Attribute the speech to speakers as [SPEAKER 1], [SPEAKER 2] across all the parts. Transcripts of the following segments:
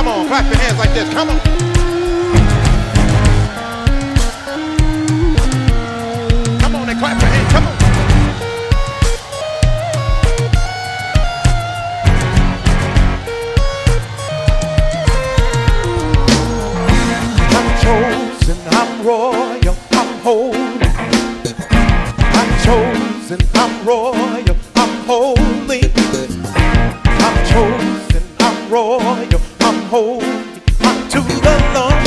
[SPEAKER 1] Come on, clap your hands like this. Come on. Come on and clap your hands. Come on. I'm chosen, I'm royal, I'm holy. I'm chosen, I'm royal, I'm holy. I'm chosen, I'm royal, I'm holy. Unto the Lord.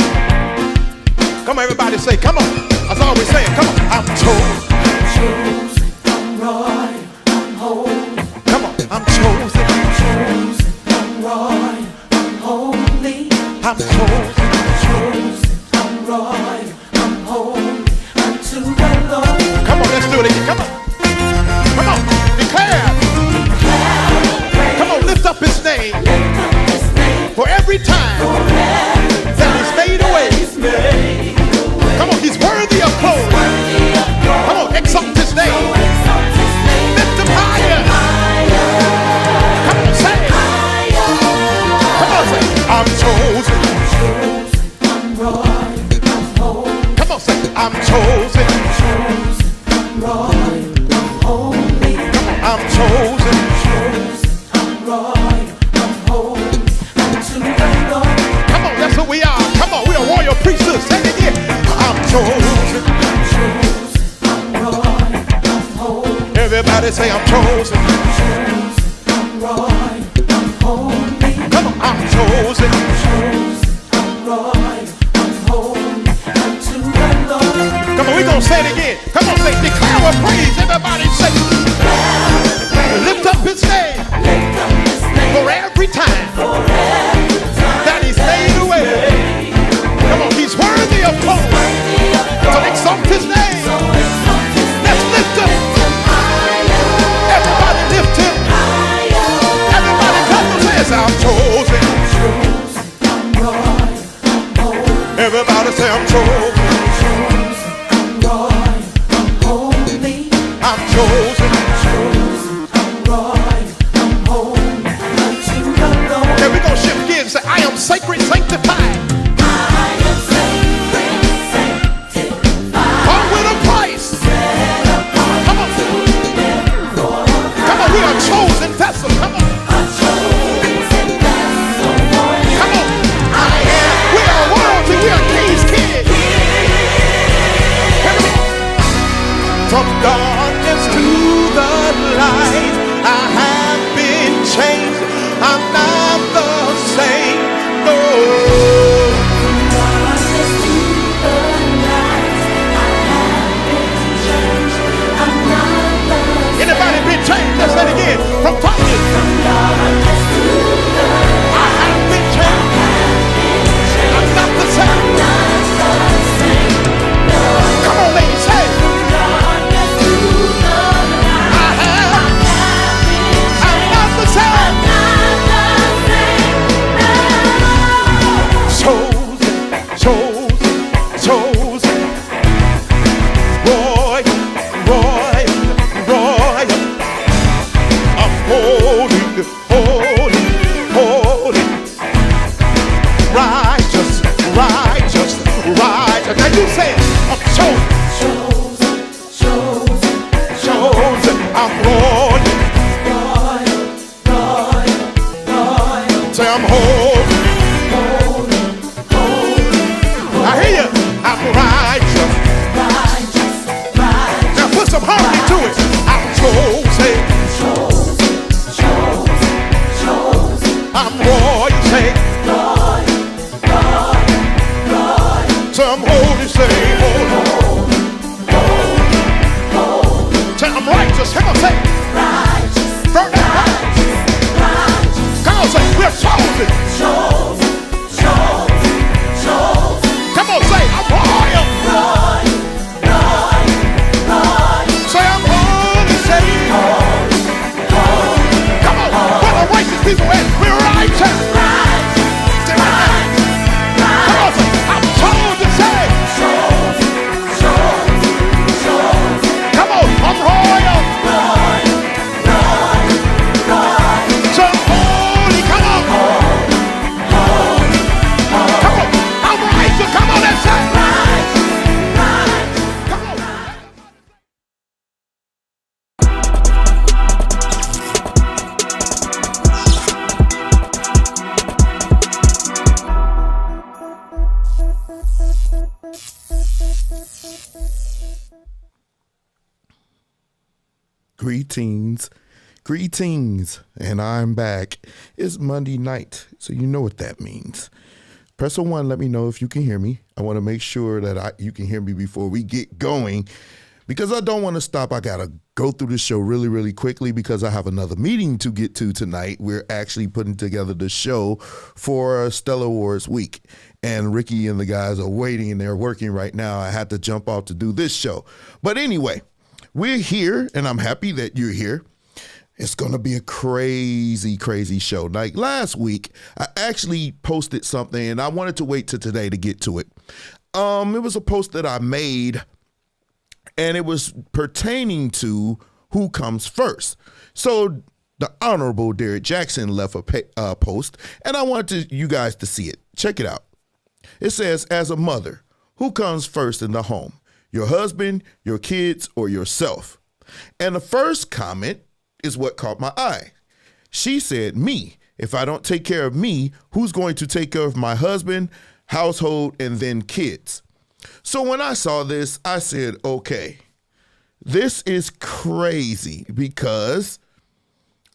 [SPEAKER 1] Come on, everybody say, come on. That's all we're saying. Come on. I'm chosen. I'm chosen, I'm royal, I'm holy. Come on. I'm chosen. I'm chosen, I'm royal, I'm holy. I'm chosen. I'm chosen, I'm royal, I'm holy. Unto the Lord. Come on, let's do it again. Come on. Come on. Declare. Come on, lift up his name. For every time that he's made a way. Come on, he's worthy of glory. Come on, exalt his name. Lift him higher. Come on, say it. Come on, say it. I'm chosen. Come on, say it. I'm chosen. Come on, I'm chosen. Come on, that's who we are. Come on, we are royal priesthood. Say it again. I'm chosen. Everybody say I'm chosen. Come on, I'm chosen. Come on, we're going to say it again. Come on, say declare a praise. Everybody say lift up his name. For every time that he's made a way. Come on, he's worthy of glory. So exalt his name. Let's lift him. Everybody lift him. Everybody clap your hands. I'm chosen. Everybody say I'm chosen. I'm chosen. Okay, we're gonna shift gears and say I am sacred, sanctified. Born with a price. Come on. Come on, we are chosen vessels. Come on. Come on. We are royalty. We are king's kids. From darkness to the light, I have been changed. I'm not the same. No. From darkness to the light, I have been changed. I'm not the same. Anybody been changed? Let's say it again. From darkness to the light, I have been changed. I'm not the same. No. Come on, ladies, say it. Now you say it. I'm chosen. Chosen. I'm royal. Say I'm holy. I hear you. I'm righteous. Now put some harmony to it. I'm chosen. I'm royal. Say I'm holy, say holy. Say I'm righteous. Come on, say righteous. Burn that righteous. Come on, say we're chosen. Come on, say I'm royal. Say I'm holy, say come on, where the righteous people at? We're righteous. Say right now. Come on, say I'm chosen. Say
[SPEAKER 2] Greetings, and I'm back. It's Monday night, so you know what that means. Press a 1, let me know if you can hear me. I want to make sure that you can hear me before we get going, because I don't want to stop. I got to go through the show really, really quickly because I have another meeting to get to tonight. We're actually putting together the show for Stellar Awards week, and Ricky and the guys are waiting and they're working right now. I had to jump off to do this show. But anyway, we're here, and I'm happy that you're here. It's going to be a crazy, crazy show. Like last week, I actually posted something, and I wanted to wait till today to get to it. It was a post that I made, and it was pertaining to who comes first. So the Honorable Derek Jackson left a post, and I wanted you guys to see it. Check it out. It says, as a mother, who comes first in the home? Your husband, your kids, or yourself? And the first comment is what caught my eye. She said, me. If I don't take care of me, who's going to take care of my husband, household, and then kids? So when I saw this, I said, okay, this is crazy, because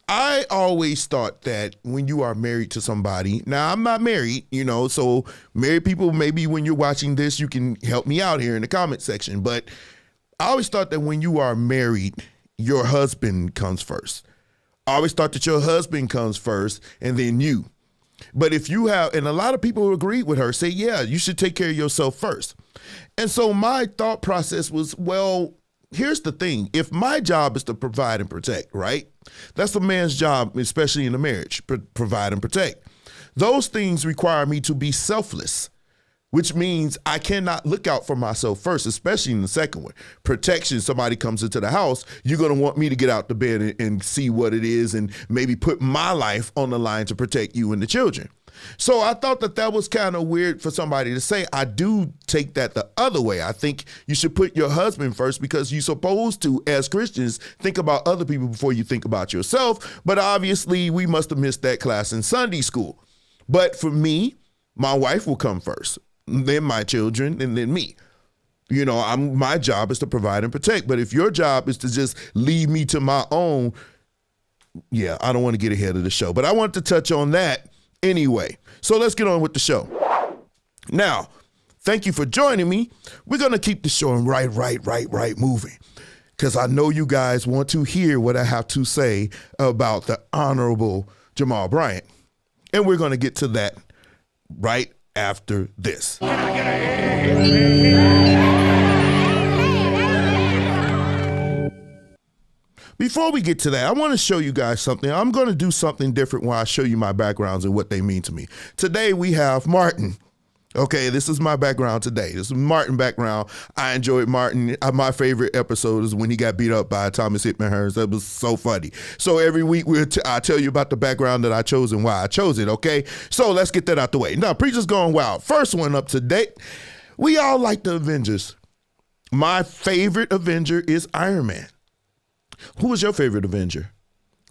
[SPEAKER 2] I always thought that when you are married to somebody, now I'm not married, so married people, maybe when you're watching this, you can help me out here in the comment section. But I always thought that when you are married, your husband comes first. I always thought that your husband comes first and then you. But if you have, and a lot of people who agreed with her say, yeah, you should take care of yourself first. And so my thought process was, well, here's the thing. If my job is to provide and protect, right? That's a man's job, especially in a marriage, provide and protect. Those things require me to be selfless, which means I cannot look out for myself first, especially in the second one. Protection, somebody comes into the house, you're going to want me to get out the bed and see what it is and maybe put my life on the line to protect you and the children. So I thought that was kind of weird for somebody to say. I do take that the other way. I think you should put your husband first, because you're supposed to, as Christians, think about other people before you think about yourself. But obviously, we must have missed that class in Sunday school. But for me, my wife will come first, then my children, and then me. My job is to provide and protect. But if your job is to just leave me to my own, yeah, I don't want to get ahead of the show. But I want to touch on that anyway. So let's get on with the show. Now, thank you for joining me. We're going to keep the show right moving, because I know you guys want to hear what I have to say about the Honorable Jamal Bryant. And we're going to get to that right after this. Before we get to that, I want to show you guys something. I'm going to do something different while I show you my backgrounds and what they mean to me. Today we have Martin. Okay, this is my background today. This is Martin background. I enjoyed Martin. My favorite episode is when he got beat up by Thomas Hitman Hearns. That was so funny. So every week I tell you about the background that I chose and why I chose it, okay? So let's get that out the way. Now, Preacher's Going Wild. First one up to date. We all like the Avengers. My favorite Avenger is Iron Man. Who is your favorite Avenger?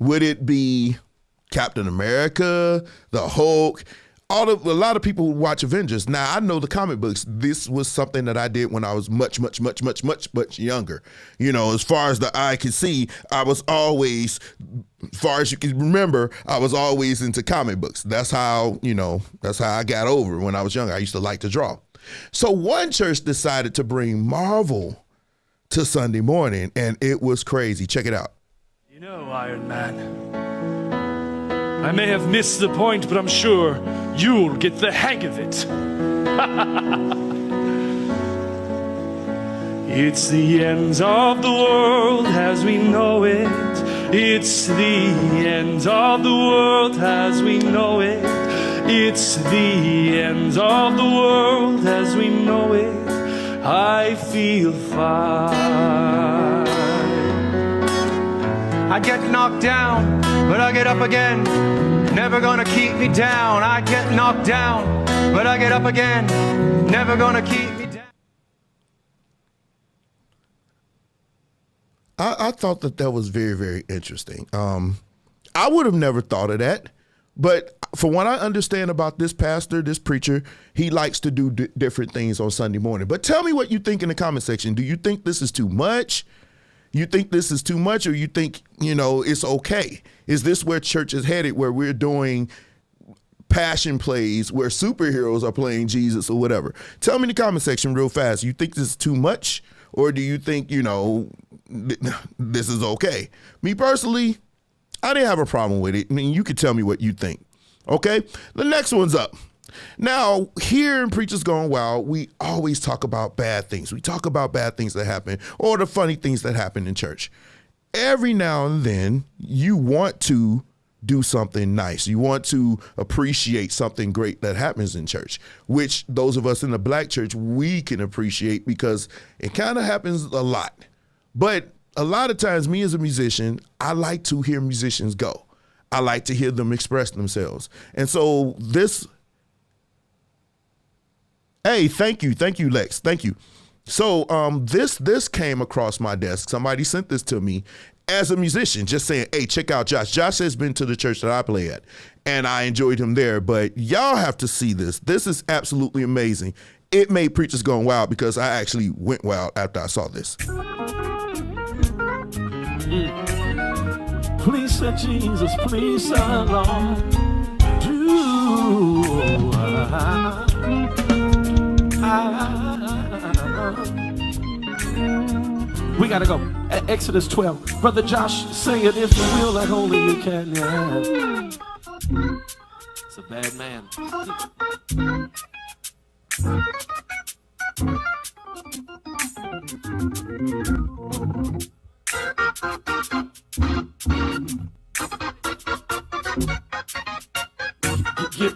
[SPEAKER 2] Would it be Captain America, the Hulk? A lot of people who watch Avengers. Now, I know the comic books. This was something that I did when I was much younger. As far as the eye can see, I was always, as far as you can remember, I was always into comic books. That's how I got over when I was younger. I used to like to draw. So one church decided to bring Marvel to Sunday morning, and it was crazy. Check it out.
[SPEAKER 3] Iron Man, I may have missed the point, but I'm sure you'll get the hang of it. It's the end of the world as we know it. It's the end of the world as we know it. It's the end of the world as we know it. I feel fine.
[SPEAKER 4] I get knocked down, but I get up again. Never gonna keep me down. I get knocked down, but I get up again. Never gonna keep me down.
[SPEAKER 2] I thought that was very, very interesting. I would have never thought of that. But from what I understand about this pastor, this preacher, he likes to do different things on Sunday morning. But tell me what you think in the comment section. Do you think this is too much? You think this is too much, or you think, it's okay? Is this where church is headed, where we're doing passion plays where superheroes are playing Jesus or whatever? Tell me in the comment section real fast. You think this is too much, or do you think, this is okay? Me personally, I didn't have a problem with it. I mean, you could tell me what you think. Okay, the next one's up. Now, here in Preachers Gone Wild, we always talk about bad things. We talk about bad things that happen or the funny things that happen in church. Every now and then, you want to do something nice. You want to appreciate something great that happens in church, which those of us in the black church, we can appreciate because it kind of happens a lot. But a lot of times, me as a musician, I like to hear musicians go. I like to hear them express themselves. And so hey, thank you, Lex. Thank you. So this came across my desk. Somebody sent this to me as a musician, just saying, hey, check out Josh. Josh has been to the church that I play at, and I enjoyed him there. But y'all have to see this. This is absolutely amazing. It made Preachers Gone Wild because I actually went wild after I saw this.
[SPEAKER 5] Please, sir Jesus, please, sir Lord, we gotta go. Exodus 12. Brother Josh, say it if you will, like only you can. Yeah. It's a bad man.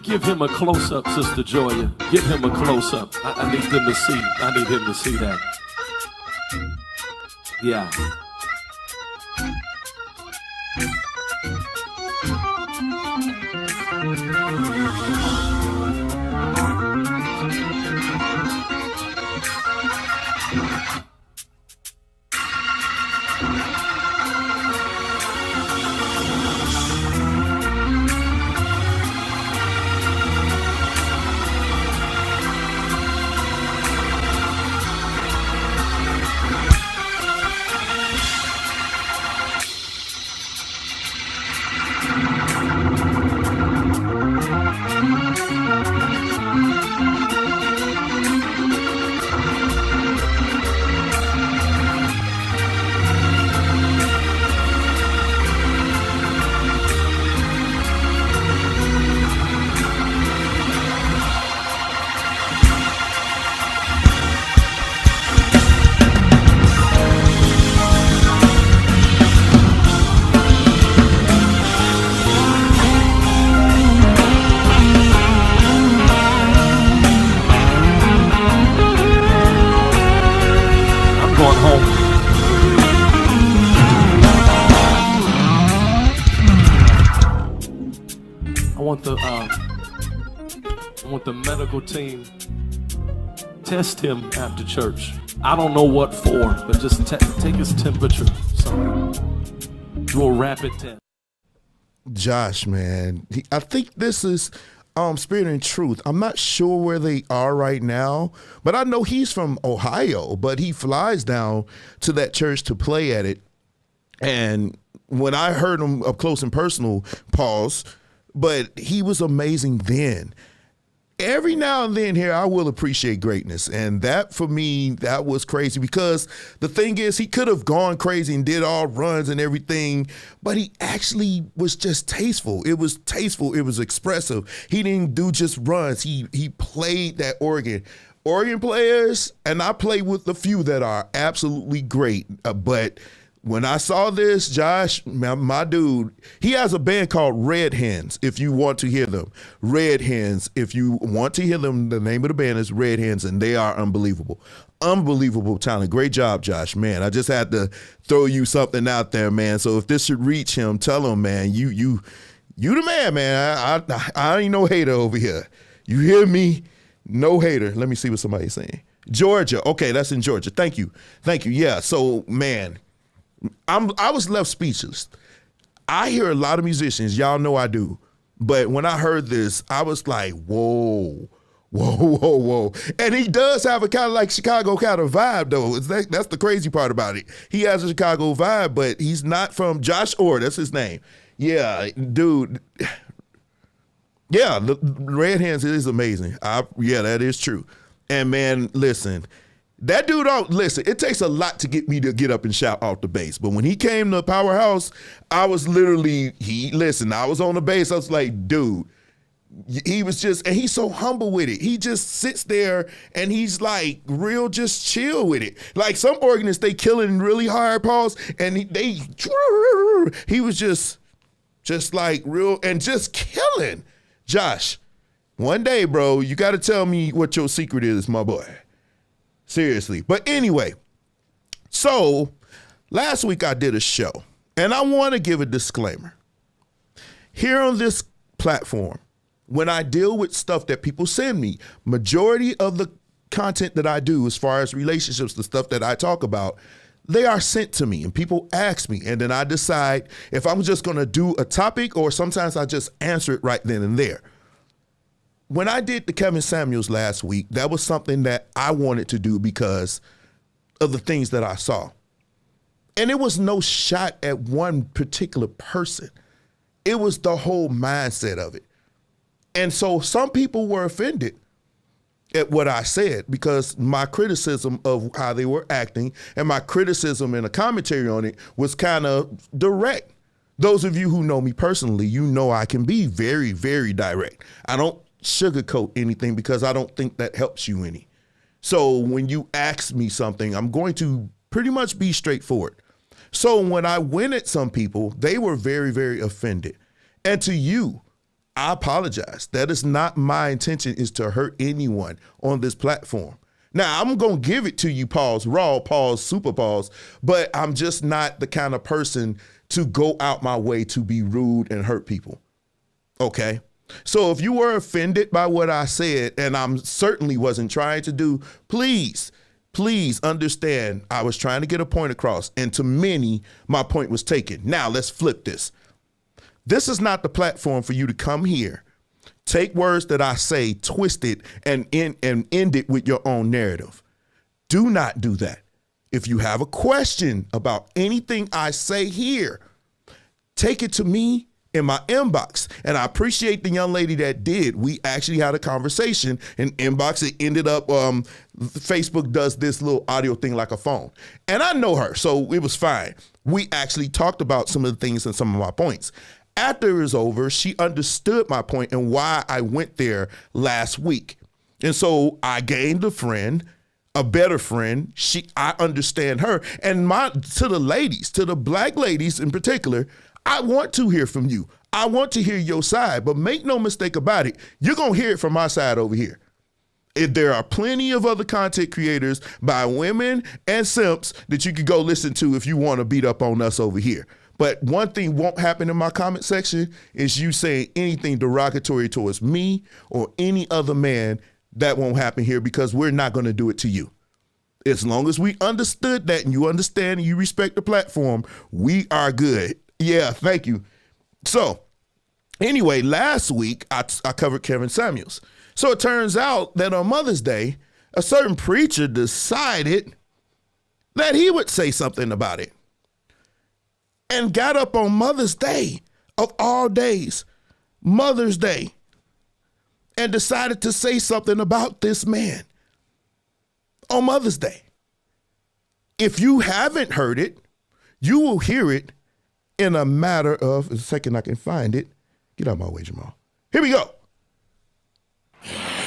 [SPEAKER 5] Give him a close-up, Sister Joya. Give him a close-up. I need them to see. I need him to see that. Yeah. I want the medical team test him after church. I don't know what for, but just take his temperature. Do a rapid test.
[SPEAKER 2] Josh, man, I think this is Spirit and Truth. I'm not sure where they are right now, but I know he's from Ohio, but he flies down to that church to play at it. And when I heard him up close and personal, pause, but he was amazing then. Every now and then here, I will appreciate greatness. And that, for me, that was crazy because the thing is, he could have gone crazy and did all runs and everything, but he actually was just tasteful. It was tasteful. It was expressive. He didn't do just runs. He played that organ. Organ players, and I play with a few that are absolutely great, but when I saw this, Josh, my dude, he has a band called Red Hens, if you want to hear them. Red Hens, if you want to hear them, the name of the band is Red Hens, and they are unbelievable. Unbelievable talent. Great job, Josh, man. I just had to throw you something out there, man. So if this should reach him, tell him, man, you the man, man. I ain't no hater over here. You hear me? No hater. Let me see what somebody's saying. Georgia. Okay, that's in Georgia. Thank you. Yeah, so, man, I was left speechless. I hear a lot of musicians, y'all know I do, but when I heard this, I was like, whoa, Whoa. And he does have a kind of like Chicago kind of vibe, though. That's the crazy part about it. He has a Chicago vibe, but he's not from Josh Orr. That's his name. Yeah, dude. Yeah, the Red Hands is amazing. Yeah, that is true. And man, listen, that dude listen, it takes a lot to get me to get up and shout off the bass. But when he came to Powerhouse, I was literally, I was on the bass. I was like, dude, he was just, and he's so humble with it. He just sits there and he's like real just chill with it. Like some organists, they killing really hard, pause, and he was just like real and just killing. Josh, one day, bro, you got to tell me what your secret is, my boy. Seriously. But anyway, so last week I did a show, and I want to give a disclaimer. Here on this platform, when I deal with stuff that people send me, majority of the content that I do as far as relationships, the stuff that I talk about, they are sent to me and people ask me, and then I decide if I'm just going to do a topic or sometimes I just answer it right then and there. When I did the Kevin Samuels last week, that was something that I wanted to do because of the things that I saw. And it was no shot at one particular person. It was the whole mindset of it. And so some people were offended at what I said because my criticism of how they were acting and my criticism and a commentary on it was kind of direct. Those of you who know me personally, you know I can be very, very direct. I don't sugarcoat anything because I don't think that helps you any. So when you ask me something, I'm going to pretty much be straightforward. So when I went at some people, they were very, very offended. And to you, I apologize. That is not my intention, is to hurt anyone on this platform. Now, I'm going to give it to you, pause, raw, pause, super pause, but I'm just not the kind of person to go out my way to be rude and hurt people. Okay? So if you were offended by what I said, and I certainly wasn't trying to do, please understand I was trying to get a point across, and to many, my point was taken. Now, let's flip this. This is not the platform for you to come here, take words that I say, twist it, and end it with your own narrative. Do not do that. If you have a question about anything I say here, take it to me in my inbox. And I appreciate the young lady that did. We actually had a conversation in inbox. It ended up, Facebook does this little audio thing like a phone. And I know her, so it was fine. We actually talked about some of the things and some of my points. After it was over, she understood my point and why I went there last week. And so I gained a friend, a better friend. I understand her. And to the ladies, to the black ladies in particular, I want to hear from you. I want to hear your side, but make no mistake about it, you're going to hear it from my side over here. If there are plenty of other content creators by women and simps that you could go listen to if you want to beat up on us over here. But one thing won't happen in my comment section is you saying anything derogatory towards me or any other man. That won't happen here because we're not going to do it to you. As long as we understood that and you understand and you respect the platform, we are good. Yeah, thank you. So anyway, last week I covered Kevin Samuels. So it turns out that on Mother's Day, a certain preacher decided that he would say something about it. And got up on Mother's Day, of all days, Mother's Day, and decided to say something about this man on Mother's Day. If you haven't heard it, you will hear it in a matter of a second. I can find it. Get out of my way, Jamal. Here we go.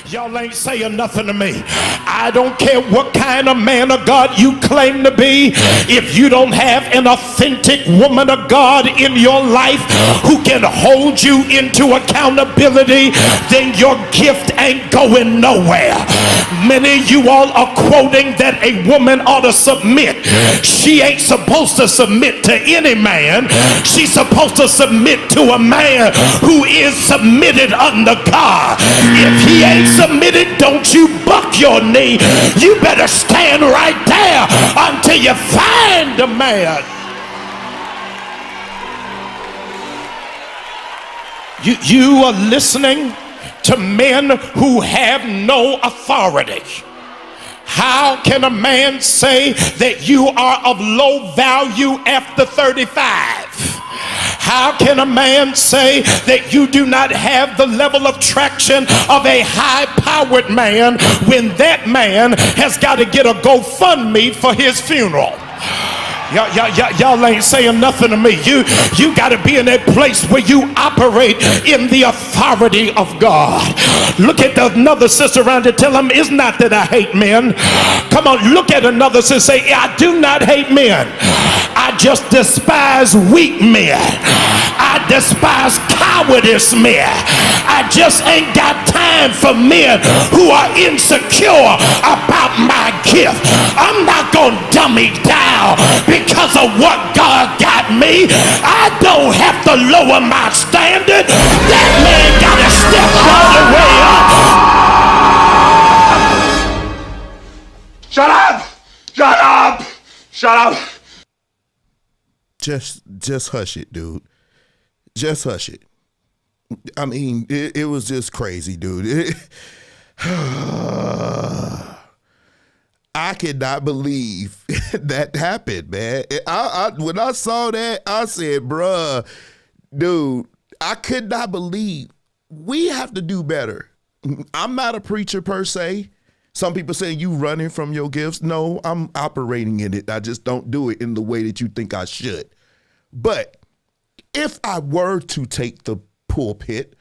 [SPEAKER 1] Y'all ain't saying nothing to me. I don't care what kind of man of God you claim to be. If you don't have an authentic woman of God in your life who can hold you into accountability, then your gift ain't going nowhere. Many of you all are quoting that a woman ought to submit. She ain't supposed to submit to any man. She's supposed to submit to a man who is submitted under God. If he ain't submitted, don't you buck your knee. You better stand right there until you find a man. You are listening to men who have no authority. How can a man say that you are of low value after 35? How can a man say that you do not have the level of traction of a high-powered man when that man has got to get a GoFundMe for his funeral? Y'all ain't saying nothing to me. You got to be in a place where you operate in the authority of God. Look at another sister around you. Tell them, it's not that I hate men. Come on, look at another sister. Say, I do not hate men. I just despise weak men. I despise cowardice men. I just ain't got time for men who are insecure about my gift. I'm not gonna dummy down because of what God got me. I don't have to lower my standard. That man gotta step all the way up.
[SPEAKER 6] Shut up! Shut up! Shut up!
[SPEAKER 2] Just hush it, dude. Just hush it. I mean, it was just crazy, dude. I cannot believe that happened, man. When I saw that, I said, bruh, dude, I could not believe. We have to do better. I'm not a preacher per se. Some people say you running from your gifts. No, I'm operating in it. I just don't do it in the way that you think I should. But if I were to take the pulpit,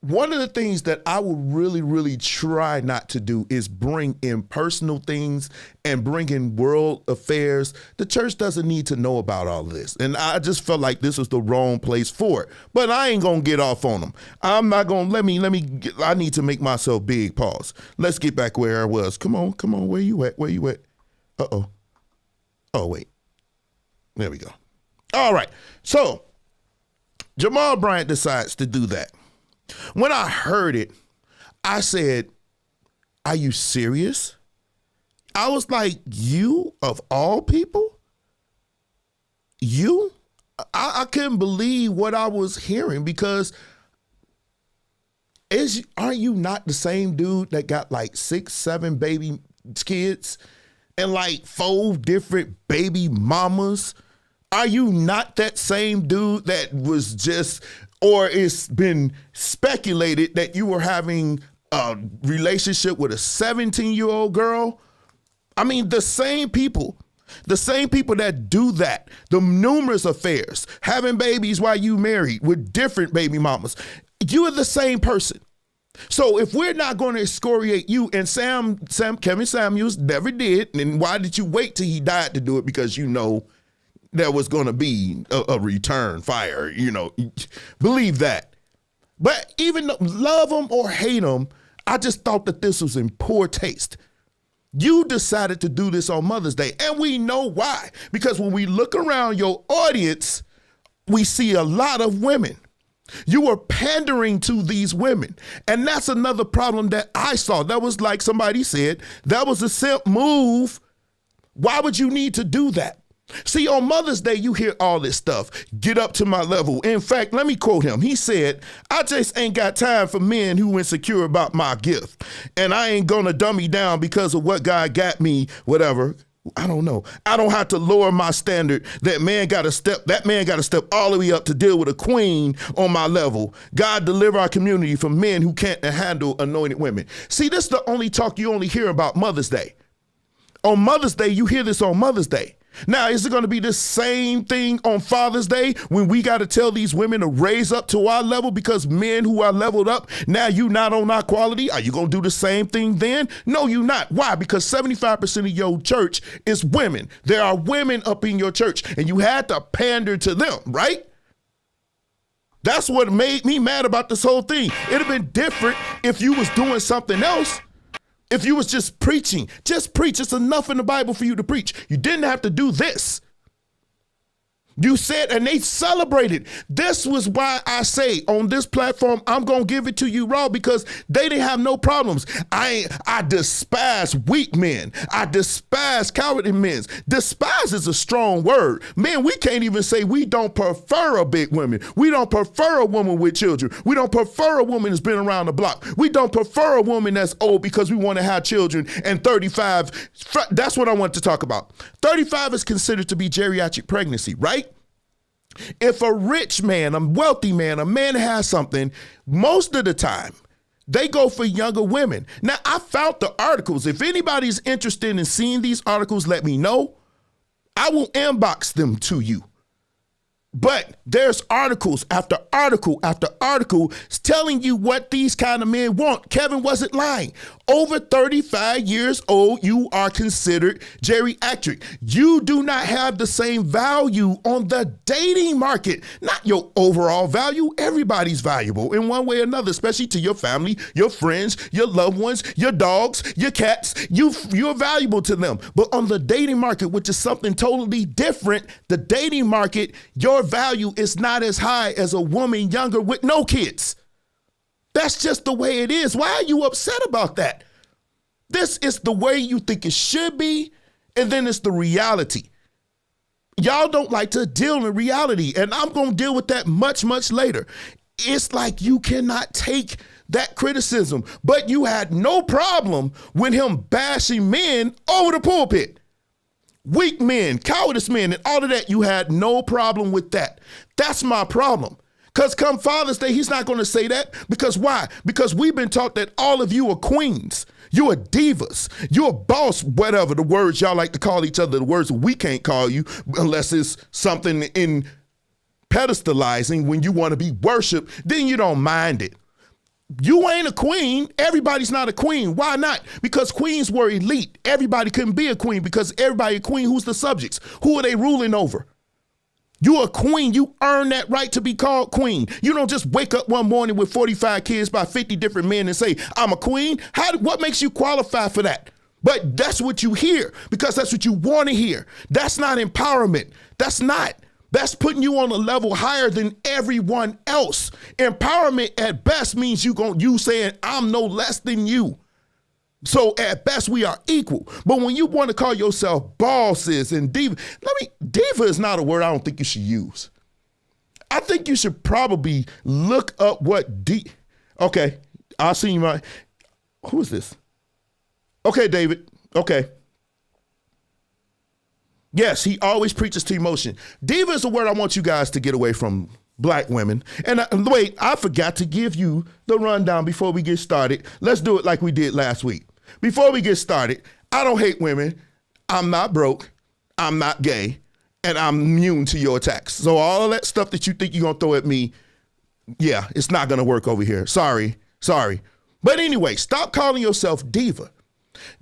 [SPEAKER 2] one of the things that I would really, really try not to do is bring in personal things and bring in world affairs. The church doesn't need to know about all of this. And I just felt like this was the wrong place for it. But I ain't going to get off on them. I'm not going to, I need to make myself big. Pause. Let's get back where I was. Come on. Where you at? Uh-oh. Oh, wait. There we go. All right. So Jamal Bryant decides to do that. When I heard it, I said, are you serious? I was like, you of all people? You? I couldn't believe what I was hearing because aren't you not the same dude that got like 6, 7 baby kids and like 4 different baby mamas? Are you not that same dude that was just, or it's been speculated that you were having a relationship with a 17-year-old girl? I mean, the same people that do that, the numerous affairs, having babies while you married with different baby mamas, you are the same person. So if we're not going to excoriate you, and Kevin Samuels never did, then why did you wait till he died to do it? Because you know there was going to be a return fire, believe that. But even though, love them or hate them, I just thought that this was in poor taste. You decided to do this on Mother's Day, and we know why. Because when we look around your audience, we see a lot of women. You were pandering to these women. And that's another problem that I saw. That was like somebody said, that was a simp move. Why would you need to do that? See, on Mother's Day, you hear all this stuff. Get up to my level. In fact, let me quote him. He said, I just ain't got time for men who insecure about my gift. And I ain't going to dummy down because of what God got me, whatever. I don't know. I don't have to lower my standard. That man got to step all the way up to deal with a queen on my level. God deliver our community from men who can't handle anointed women. See, this is the only talk you only hear about Mother's Day. On Mother's Day, you hear this on Mother's Day. Now, is it going to be the same thing on Father's Day when we got to tell these women to raise up to our level because men who are leveled up, now you not on our quality? Are you going to do the same thing then? No, you not. Why? Because 75% of your church is women. There are women up in your church and you had to pander to them, right? That's what made me mad about this whole thing. It'd have been different if you was doing something else. If you was just preaching, just preach. It's enough in the Bible for you to preach. You didn't have to do this. You said, and they celebrated. This was why I say on this platform, I'm going to give it to you raw, because they didn't have no problems. I despise weak men. I despise cowardly men. Despise is a strong word. Man, we can't even say we don't prefer a big woman. We don't prefer a woman with children. We don't prefer a woman that's been around the block. We don't prefer a woman that's old because we want to have children. And 35, that's what I want to talk about. 35 is considered to be geriatric pregnancy, right? If a rich man, a wealthy man, a man has something, most of the time, they go for younger women. Now, I found the articles. If anybody's interested in seeing these articles, let me know. I will inbox them to you. But there's articles after article after article telling you what these kind of men want. Kevin wasn't lying. Over 35 years old, you are considered geriatric. You do not have the same value on the dating market. Not your overall value. Everybody's valuable in one way or another, especially to your family, your friends, your loved ones, your dogs, your cats. You're valuable to them. But on the dating market, which is something totally different, the dating market, your value is not as high as a woman younger with no kids. That's just the way it is. Why are you upset about that? This is the way you think it should be, and then it's the reality. Y'all don't like to deal in reality, and I'm going to deal with that much, much later. It's like you cannot take that criticism, but you had no problem with him bashing men over the pulpit. Weak men, cowardice men, and all of that, you had no problem with that. That's my problem. Because come Father's Day, he's not going to say that. Because why? Because we've been taught that all of you are queens. You are divas. You're a boss, whatever the words y'all like to call each other, the words we can't call you unless it's something in pedestalizing when you want to be worshiped, then you don't mind it. You ain't a queen. Everybody's not a queen. Why not? Because queens were elite. Everybody couldn't be a queen because everybody a queen. Who's the subjects? Who are they ruling over? You're a queen. You earn that right to be called queen. You don't just wake up one morning with 45 kids by 50 different men and say, I'm a queen. What makes you qualify for that? But that's what you hear because that's what you want to hear. That's not empowerment. That's not. That's putting you on a level higher than everyone else. Empowerment at best means you saying, I'm no less than you. So at best we are equal. But when you want to call yourself bosses and diva, diva is not a word I don't think you should use. I think you should probably look up what okay, I'll see you. Who is this? Okay, David. Okay. Yes, he always preaches to emotion. Diva is a word I want you guys to get away from, black women. And wait, I forgot to give you the rundown before we get started. Let's do it like we did last week. Before we get started, I don't hate women. I'm not broke. I'm not gay. And I'm immune to your attacks. So all of that stuff that you think you're going to throw at me, yeah, it's not going to work over here. Sorry. But anyway, stop calling yourself diva.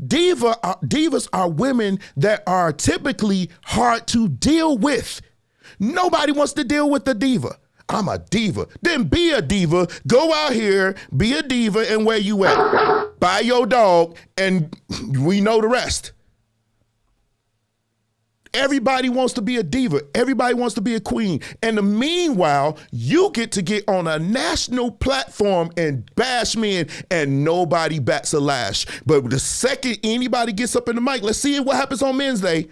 [SPEAKER 2] Divas are women that are typically hard to deal with. Nobody wants to deal with a diva. I'm a diva. Then be a diva. Go out here, be a diva, and where you at? Buy your dog, and we know the rest. Everybody wants to be a diva. Everybody wants to be a queen. And meanwhile, you get to get on a national platform and bash men, and nobody bats a lash. But the second anybody gets up in the mic, let's see what happens on Men's Day.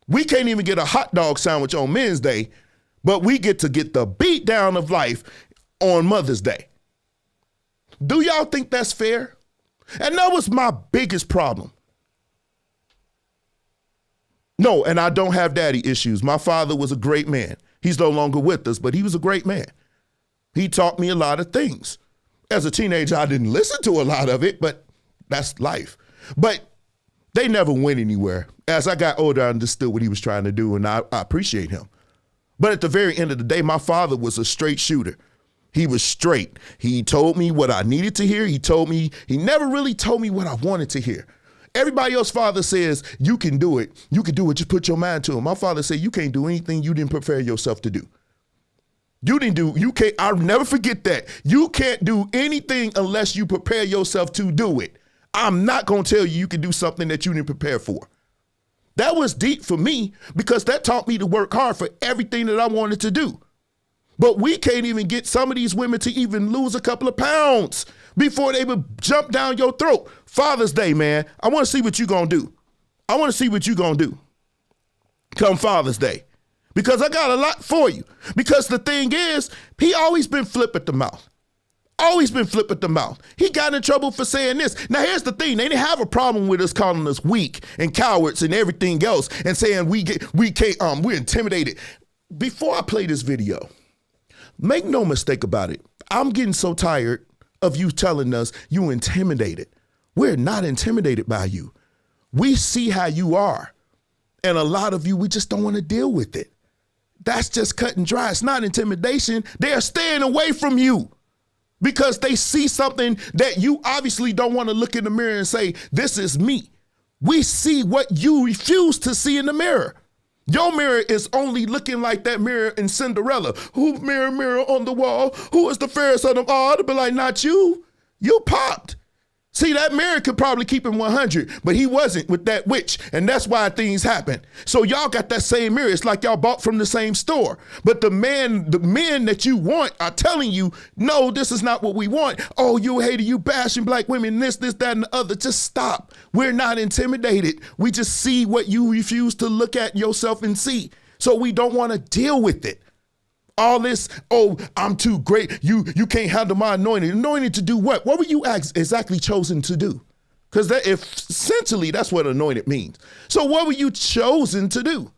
[SPEAKER 2] We can't even get a hot dog sandwich on Men's Day, but we get to get the beat down of life on Mother's Day. Do y'all think that's fair? And that was my biggest problem. No, and I don't have daddy issues. My father was a great man. He's no longer with us, but he was a great man. He taught me a lot of things. As a teenager, I didn't listen to a lot of it, but that's life. But they never went anywhere. As I got older, I understood what he was trying to do, and I appreciate him. But at the very end of the day, my father was a straight shooter. He was straight. He told me what I needed to hear. He never really told me what I wanted to hear. Everybody else's father says, you can do it. You can do it. Just put your mind to it. My father said, you can't do anything you didn't prepare yourself to do. I'll never forget that. You can't do anything unless you prepare yourself to do it. I'm not going to tell you can do something that you didn't prepare for. That was deep for me because that taught me to work hard for everything that I wanted to do. But we can't even get some of these women to even lose a couple of pounds before they would jump down your throat. Father's Day, man, I want to see what you're going to do. I want to see what you're going to do come Father's Day, because I got a lot for you. Because the thing is, he always been flip at the mouth. Always been flip at the mouth. He got in trouble for saying this. Now, here's the thing. They didn't have a problem with us calling us weak and cowards and everything else and saying we're intimidated. Before I play this video, make no mistake about it. I'm getting so tired of you telling us you intimidated. We're not intimidated by you. We see how you are. And a lot of you, we just don't want to deal with it. That's just cut and dry. It's not intimidation. They are staying away from you because they see something that you obviously don't want to look in the mirror and say, this is me. We see what you refuse to see in the mirror. Your mirror is only looking like that mirror in Cinderella. Who, mirror, mirror on the wall, who is the fairest of them all? To be like, not you. You popped. See, that mirror could probably keep him 100, but he wasn't with that witch, and that's why things happen. So y'all got that same mirror. It's like y'all bought from the same store. But the men that you want are telling you, no, this is not what we want. Oh, you hater, you bashing black women, this, that, and the other. Just stop. We're not intimidated. We just see what you refuse to look at yourself and see. So we don't want to deal with it. All this, oh, I'm too great. You can't handle my anointing. Anointed to do what? What were you exactly chosen to do? Because essentially that's what anointed means. So what were you chosen to do?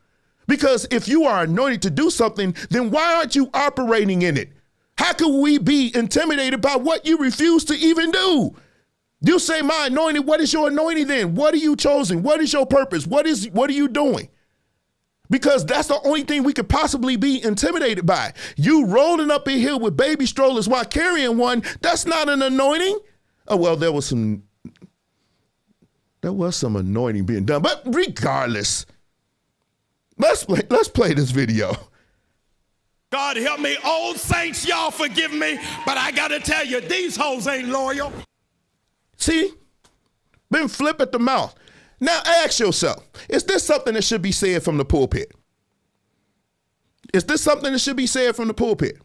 [SPEAKER 2] Because if you are anointed to do something, then why aren't you operating in it? How could we be intimidated by what you refuse to even do? You say my anointing, what is your anointing then? What are you chosen? What is your purpose? What are you doing? Because that's the only thing we could possibly be intimidated by. You rolling up a hill with baby strollers while carrying one, that's not an anointing. Oh, well, there was some anointing being done. But regardless, let's play this video.
[SPEAKER 7] God help me, old saints, y'all forgive me, but I gotta tell you, these hoes ain't loyal.
[SPEAKER 2] See? Been flip at the mouth. Now ask yourself, is this something that should be said from the pulpit? Is this something that should be said from the pulpit?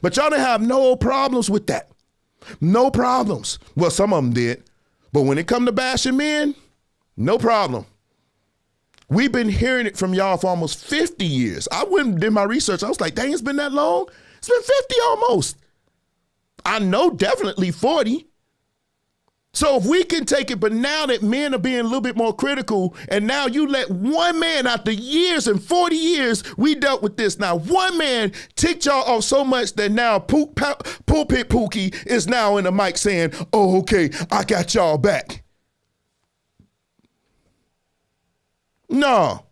[SPEAKER 2] But y'all didn't have no problems with that. No problems. Well, some of them did. But when it come to bashing men, no problem. We've been hearing it from y'all for almost 50 years. I went and did my research. I was like, dang, it's been that long? It's been 50 almost. I know definitely 40. So if we can take it, but now that men are being a little bit more critical, and now you let one man after years and 40 years, we dealt with this. Now one man ticked y'all off so much that now Pulpit Pookie is now in the mic saying, oh, okay, I got y'all back. No,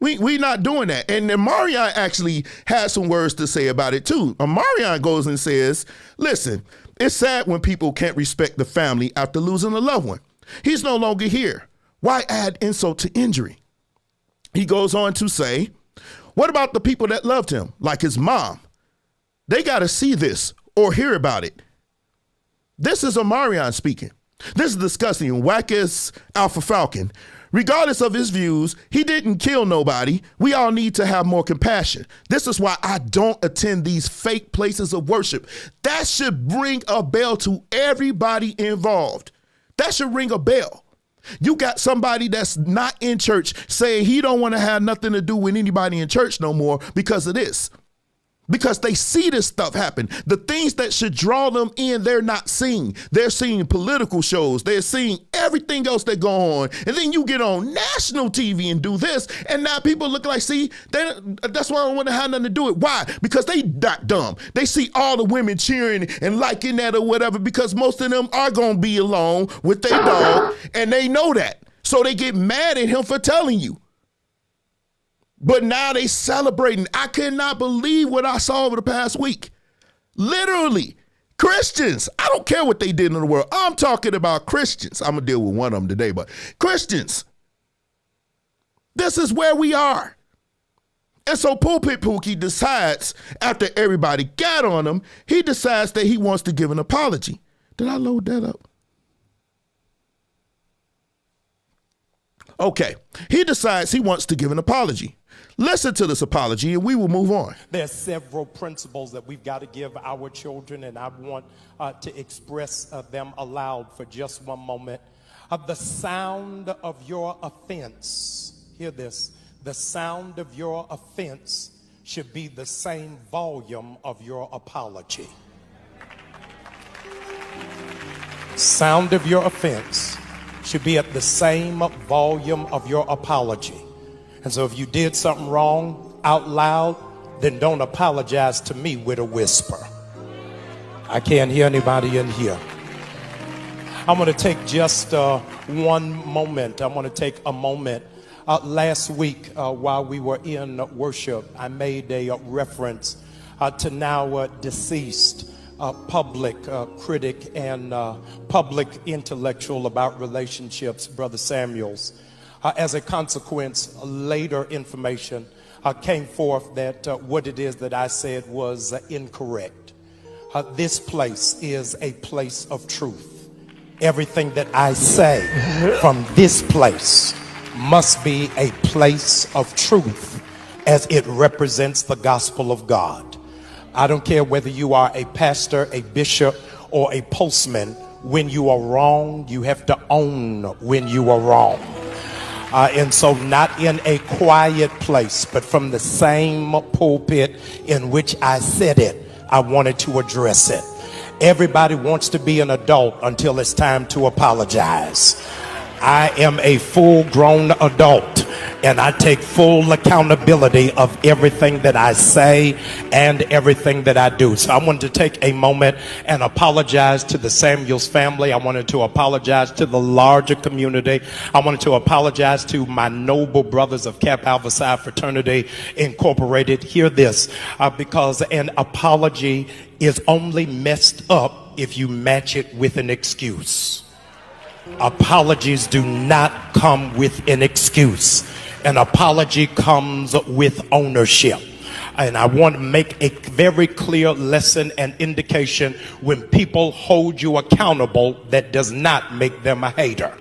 [SPEAKER 2] we not doing that. And then Marion actually has some words to say about it too. Marion goes and says, listen, it's sad when people can't respect the family after losing a loved one. He's no longer here. Why add insult to injury? He goes on to say, what about the people that loved him, like his mom? They got to see this or hear about it. This is Omarion speaking. This is disgusting. Whack-ass Alpha Falcon. Regardless of his views, he didn't kill nobody. We all need to have more compassion. This is why I don't attend these fake places of worship. That should ring a bell to everybody involved. That should ring a bell. You got somebody that's not in church saying he don't want to have nothing to do with anybody in church no more because of this. Because they see this stuff happen. The things that should draw them in, they're not seeing. They're seeing political shows. They're seeing everything else that go on. And then you get on national TV and do this. And now people look like, see, that's why I don't want to have nothing to do with it. Why? Because they not dumb. They see all the women cheering and liking that or whatever because most of them are going to be alone with their dog. And they know that. So they get mad at him for telling you. But now they celebrating. I cannot believe what I saw over the past week. Literally, Christians. I don't care what they did in the world. I'm talking about Christians. I'm going to deal with one of them today, but Christians. This is where we are. And so Pulpit Pookie decides, after everybody got on him, he decides that he wants to give an apology. Did I load that up? Okay, he decides he wants to give an apology. Listen to this apology and we will move on.
[SPEAKER 7] There's several principles that we've got to give our children, and I want to express them aloud for just one moment. The sound of your offense, hear this, the sound of your offense should be the same volume of your apology. Sound of your offense should be at the same volume of your apology. And so if you did something wrong out loud, then don't apologize to me with a whisper. I can't hear anybody in here. I'm going to take just one moment. I want to take a moment. Last week, while we were in worship, I made a reference to now deceased public critic and public intellectual about relationships, Brother Samuels. As a consequence, later information came forth that what it is that I said was incorrect. This place is a place of truth. Everything that I say from this place must be a place of truth as it represents the gospel of God. I don't care whether you are a pastor, a bishop, or a postman. When you are wrong, you have to own when you are wrong. And so not in a quiet place, but from the same pulpit in which I said it, I wanted to address it. Everybody wants to be an adult until it's time to apologize. I am a full-grown adult, and I take full accountability of everything that I say and everything that I do. So I wanted to take a moment and apologize to the Samuels family. I wanted to apologize to the larger community. I wanted to apologize to my noble brothers of Kappa Alpha Psi Fraternity Incorporated. Hear this, because an apology is only messed up if you match it with an excuse. Apologies do not come with an excuse. An apology comes with ownership. And I want to make a very clear lesson and indication: when people hold you accountable, that does not make them a hater.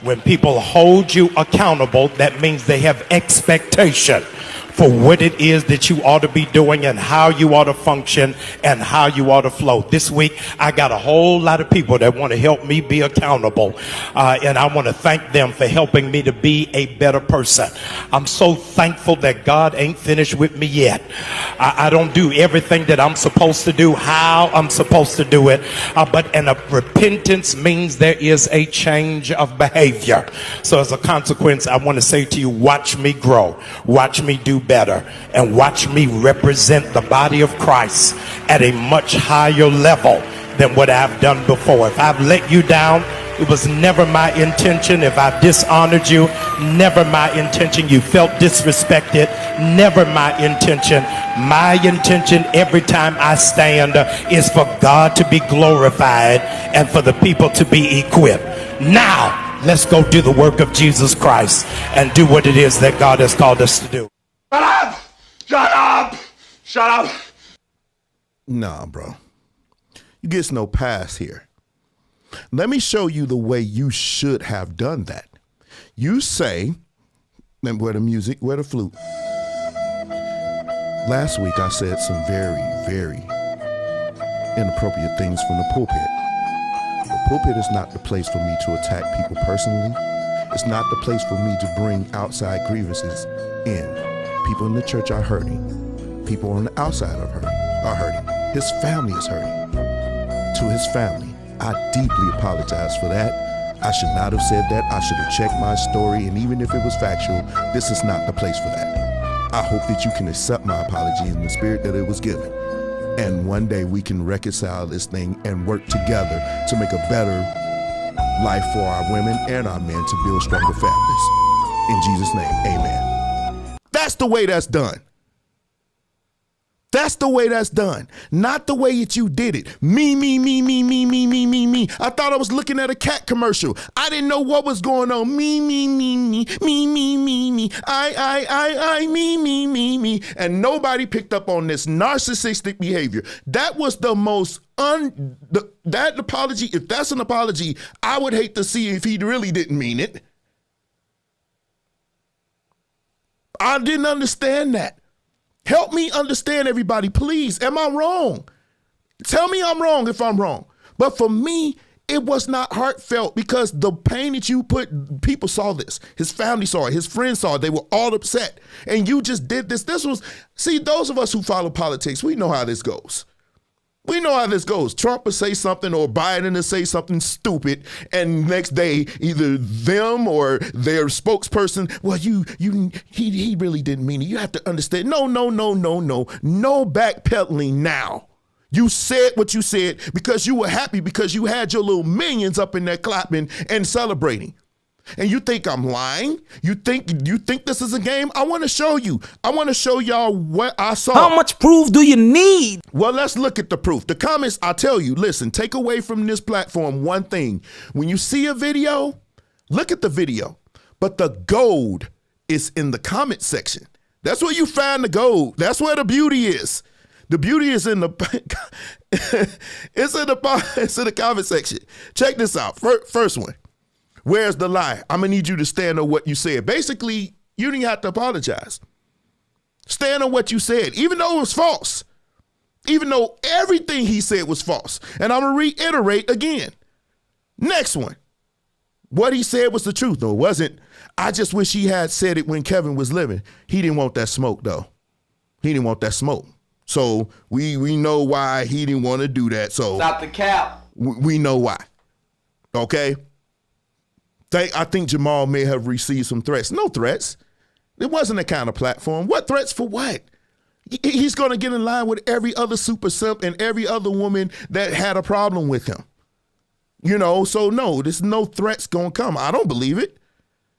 [SPEAKER 7] When people hold you accountable, that means they have expectation for what it is that you ought to be doing and how you ought to function and how you ought to flow. This week, I got a whole lot of people that want to help me be accountable. And I want to thank them for helping me to be a better person. I'm so thankful that God ain't finished with me yet. I don't do everything that I'm supposed to do, how I'm supposed to do it. And repentance means there is a change of behavior. So as a consequence, I want to say to you, watch me grow. Watch me do better, and watch me represent the body of Christ at a much higher level than what I've done before. If I've let you down, it was never my intention. If I dishonored you, never my intention. You felt disrespected, never my intention. My intention every time I stand is for God to be glorified and for the people to be equipped. Now, let's go do the work of Jesus Christ and do what it is that God has called us to do.
[SPEAKER 6] Shut up! Shut up! Shut up!
[SPEAKER 2] Nah, bro. You get no pass here. Let me show you the way you should have done that. You say, and where the music, where the flute. Last week I said some very, very inappropriate things from the pulpit. The pulpit is not the place for me to attack people personally. It's not the place for me to bring outside grievances in. People in the church are hurting. People on the outside are hurting. His family is hurting. To his family, I deeply apologize for that. I should not have said that. I should have checked my story, and even if it was factual, this is not the place for that. I hope that you can accept my apology in the spirit that it was given. And one day we can reconcile this thing and work together to make a better life for our women and our men to build stronger families. In Jesus' name, amen. That's the way that's done. That's the way that's done. Not the way that you did it. Me. I thought I was looking at a cat commercial. I didn't know what was going on. Me. I, me. And nobody picked up on this narcissistic behavior. That was the most that apology. If that's an apology, I would hate to see if he really didn't mean it. I didn't understand that. Help me understand, everybody, please. Am I wrong? Tell me I'm wrong if I'm wrong. But for me, it was not heartfelt because the pain that you put, people saw this. His family saw it. His friends saw it. They were all upset. And you just did this. See, those of us who follow politics, we know how this goes. We know how this goes. Trump will say something or Biden will say something stupid, and next day, either them or their spokesperson, well, he really didn't mean it. You have to understand. No backpedaling now. You said what you said because you were happy because you had your little minions up in there clapping and celebrating. And you think I'm lying? You think this is a game? I want to show you. I want to show y'all what I saw.
[SPEAKER 8] How much proof do you need?
[SPEAKER 2] Well, let's look at the proof. The comments, I tell you, listen, take away from this platform one thing. When you see a video, look at the video. But the gold is in the comment section. That's where you find the gold. That's where the beauty is. The beauty is in the it's in the comment section. Check this out. First one. Where's the lie? I'm going to need you to stand on what you said. Basically, you didn't have to apologize. Stand on what you said, even though it was false. Even though everything he said was false. And I'm going to reiterate again. Next one. What he said was the truth, though. It wasn't, I just wish he had said it when Kevin was living. He didn't want that smoke, though. He didn't want that smoke. So we know why he didn't want to do that. So
[SPEAKER 9] stop the cap.
[SPEAKER 2] We know why. Okay? I think Jamal may have received some threats. No threats. It wasn't that kind of platform. What threats for what? He's going to get in line with every other super simp and every other woman that had a problem with him. You know, so no, there's no threats going to come. I don't believe it.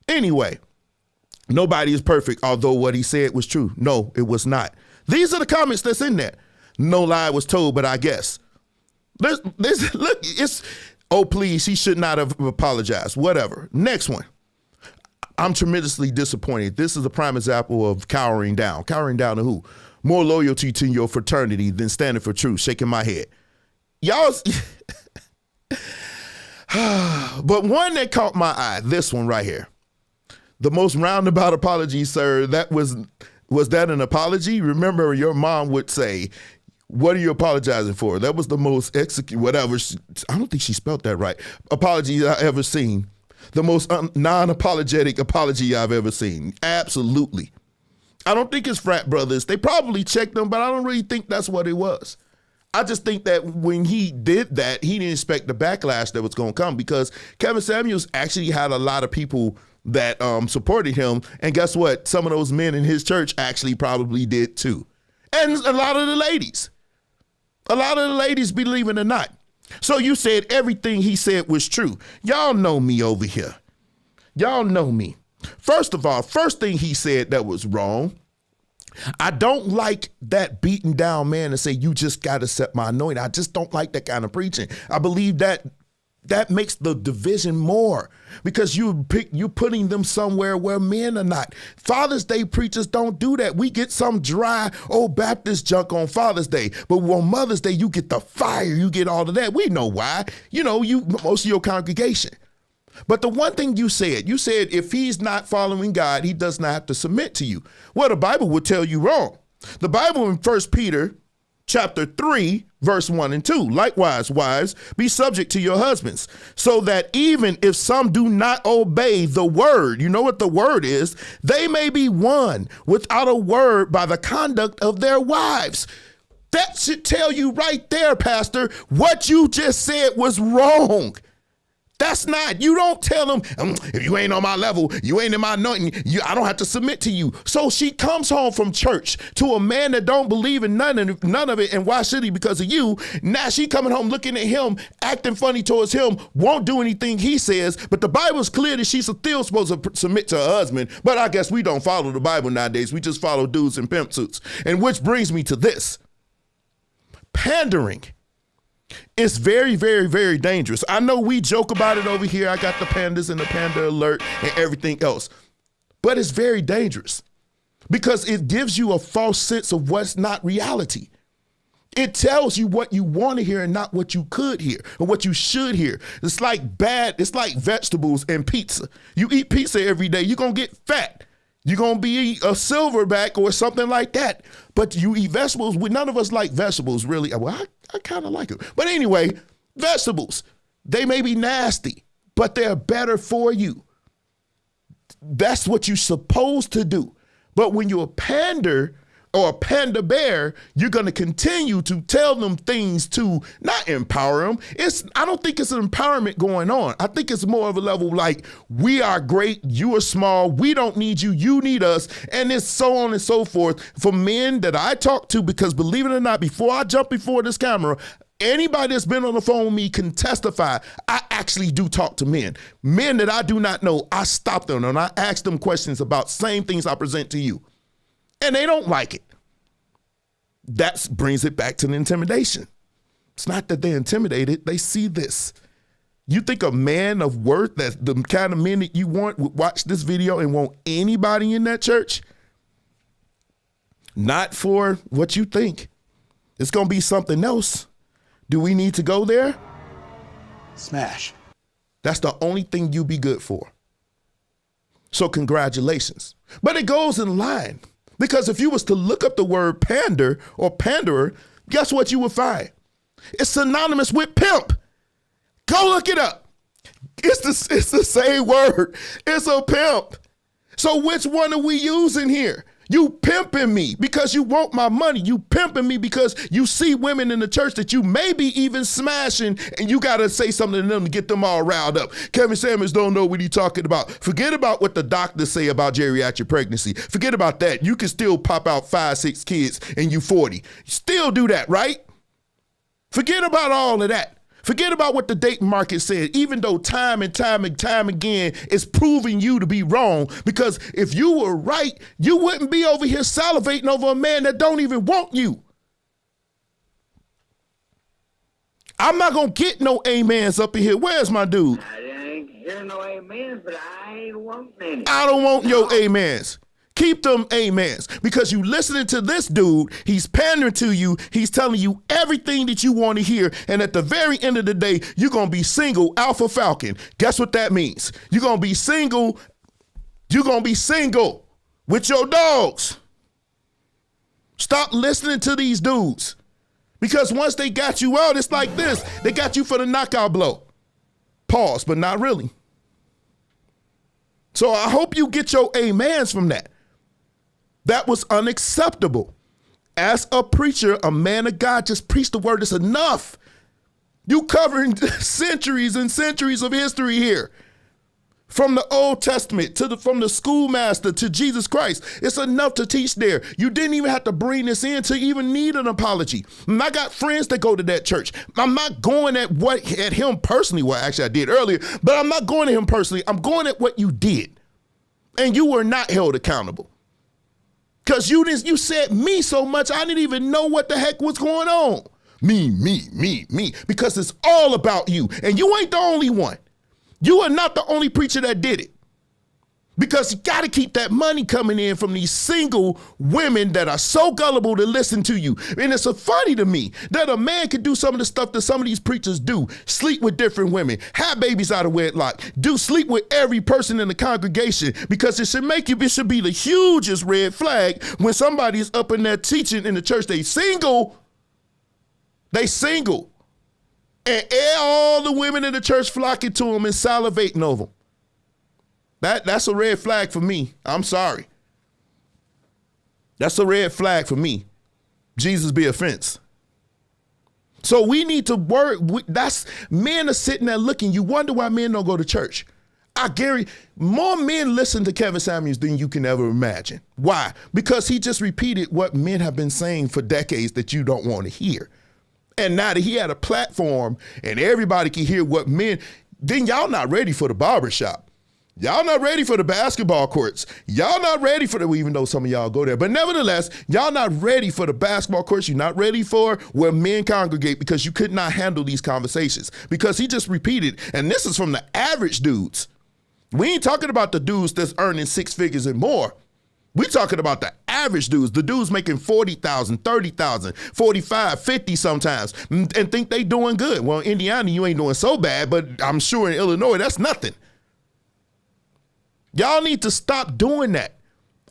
[SPEAKER 2] Anyway, nobody is perfect, although what he said was true. No, it was not. These are the comments that's in there. No lie was told, but I guess. Look, it's... Oh, please, he should not have apologized. Whatever. Next one. I'm tremendously disappointed. This is a prime example of cowering down. Cowering down to who? More loyalty to your fraternity than standing for truth. Shaking my head. Y'all. But one that caught my eye, this one right here. The most roundabout apology, sir. Was that an apology? Remember, your mom would say, what are you apologizing for? That was the most whatever. I don't think she spelled that right. Apology I ever seen. The most non-apologetic apology I've ever seen. Absolutely. I don't think it's frat brothers. They probably checked them, but I don't really think that's what it was. I just think that when he did that, he didn't expect the backlash that was going to come because Kevin Samuels actually had a lot of people that supported him. And guess what? Some of those men in his church actually probably did too. And a lot of the ladies. A lot of the ladies, believe it or not. So you said everything he said was true. Y'all know me over here. Y'all know me. First of all, first thing he said that was wrong. I don't like that beaten down man to say, you just got to accept my anointing. I just don't like that kind of preaching. I believe that makes the division more because you're putting them somewhere where men are not. Father's Day preachers don't do that. We get some dry old Baptist junk on Father's Day, but on Mother's Day, you get the fire, you get all of that. We know why. You know, most of your congregation. But the one thing you said if he's not following God, he does not have to submit to you. Well, the Bible would tell you wrong. The Bible in 1 Peter chapter 3, verse 1 and 2. Likewise, wives, be subject to your husbands, so that even if some do not obey the word, you know what the word is, they may be won without a word by the conduct of their wives. That should tell you right there, Pastor, what you just said was wrong. That's not, you don't tell them, if you ain't on my level, you ain't in my anointing, I don't have to submit to you. So she comes home from church to a man that don't believe in none of it, and why should he? Because of you. Now she coming home looking at him, acting funny towards him, won't do anything he says, but the Bible's clear that she's still supposed to submit to her husband, but I guess we don't follow the Bible nowadays. We just follow dudes in pimp suits. And which brings me to this. Pandering. It's very, very, very dangerous. I know we joke about it over here. I got the pandas and the panda alert and everything else. But it's very dangerous because it gives you a false sense of what's not reality. It tells you what you want to hear and not what you could hear or what you should hear. It's like vegetables and pizza. You eat pizza every day, you're going to get fat. You're going to be a silverback or something like that. But you eat vegetables. None of us like vegetables, really. Well, I kind of like it. But anyway, vegetables, they may be nasty, but they're better for you. That's what you're supposed to do. But when you're a pander or a panda bear, you're going to continue to tell them things to not empower them. I don't think it's an empowerment going on. I think it's more of a level like, we are great, you are small, we don't need you, you need us, and it's so on and so forth. For men that I talk to, because believe it or not, before I jump before this camera, anybody that's been on the phone with me can testify, I actually do talk to men. Men that I do not know, I stop them and I ask them questions about same things I present to you. And they don't like it. That brings it back to the intimidation. It's not that they're intimidated. They see this. You think a man of worth, that's the kind of men that you want, would watch this video and want anybody in that church? Not for what you think. It's going to be something else. Do we need to go there?
[SPEAKER 8] Smash.
[SPEAKER 2] That's the only thing you be good for. So congratulations. But it goes in line. Because if you was to look up the word pander or panderer, guess what you would find? It's synonymous with pimp. Go look it up. It's the same word. It's a pimp. So which one are we using here? You pimping me because you want my money. You pimping me because you see women in the church that you may be even smashing, and you got to say something to them to get them all riled up. Kevin Samuels don't know what he's talking about. Forget about what the doctors say about geriatric pregnancy. Forget about that. You can still pop out 5, 6 kids and you 40. Still do that, right? Forget about all of that. Forget about what the dating market said, even though time and time again is proving you to be wrong. Because if you were right, you wouldn't be over here salivating over a man that don't even want you. I'm not going to get no amens up in here. Where's my dude?
[SPEAKER 9] I ain't hear no amens, but I ain't wanting any.
[SPEAKER 2] I don't want your amens. Keep them amens, because you listening to this dude, he's pandering to you, he's telling you everything that you want to hear, and at the very end of the day, you're going to be single, Alpha Falcon. Guess what that means? You're going to be single with your dogs. Stop listening to these dudes, because once they got you out, it's like this. They got you for the knockout blow. Pause, but not really. So I hope you get your amens from that. That was unacceptable. As a preacher, a man of God, just preach the word. It's enough. You covering centuries and centuries of history here. From the Old Testament from the schoolmaster to Jesus Christ. It's enough to teach there. You didn't even have to bring this in to even need an apology. And I got friends that go to that church. I'm not going at him personally. Well, actually I did earlier, but I'm not going at him personally. I'm going at what you did. And you were not held accountable. Because you said me so much, I didn't even know what the heck was going on. Me. Because it's all about you. And you ain't the only one. You are not the only preacher that did it. Because you got to keep that money coming in from these single women that are so gullible to listen to you. And it's so funny to me that a man could do some of the stuff that some of these preachers do. Sleep with different women, have babies out of wedlock, sleep with every person in the congregation, because it should be the hugest red flag when somebody is up in there teaching in the church. They single. And all the women in the church flocking to them and salivating over them. That's a red flag for me. I'm sorry. That's a red flag for me. Jesus be offense. So we need to work. Men are sitting there looking. You wonder why men don't go to church. I guarantee more men listen to Kevin Samuels than you can ever imagine. Why? Because he just repeated what men have been saying for decades that you don't want to hear. And now that he had a platform and everybody can hear what men, then y'all not ready for the barbershop. Y'all not ready for the basketball courts. Y'all not ready for even though some of y'all go there. But nevertheless, y'all not ready for the basketball courts. You're not ready for where men congregate, because you could not handle these conversations. Because he just repeated, and this is from the average dudes. We ain't talking about the dudes that's earning 6 figures and more. We talking about the average dudes, the dudes making 40,000, 30,000, 45, 50 sometimes, and think they doing good. Well, in Indiana, you ain't doing so bad, but I'm sure in Illinois, that's nothing. Y'all need to stop doing that.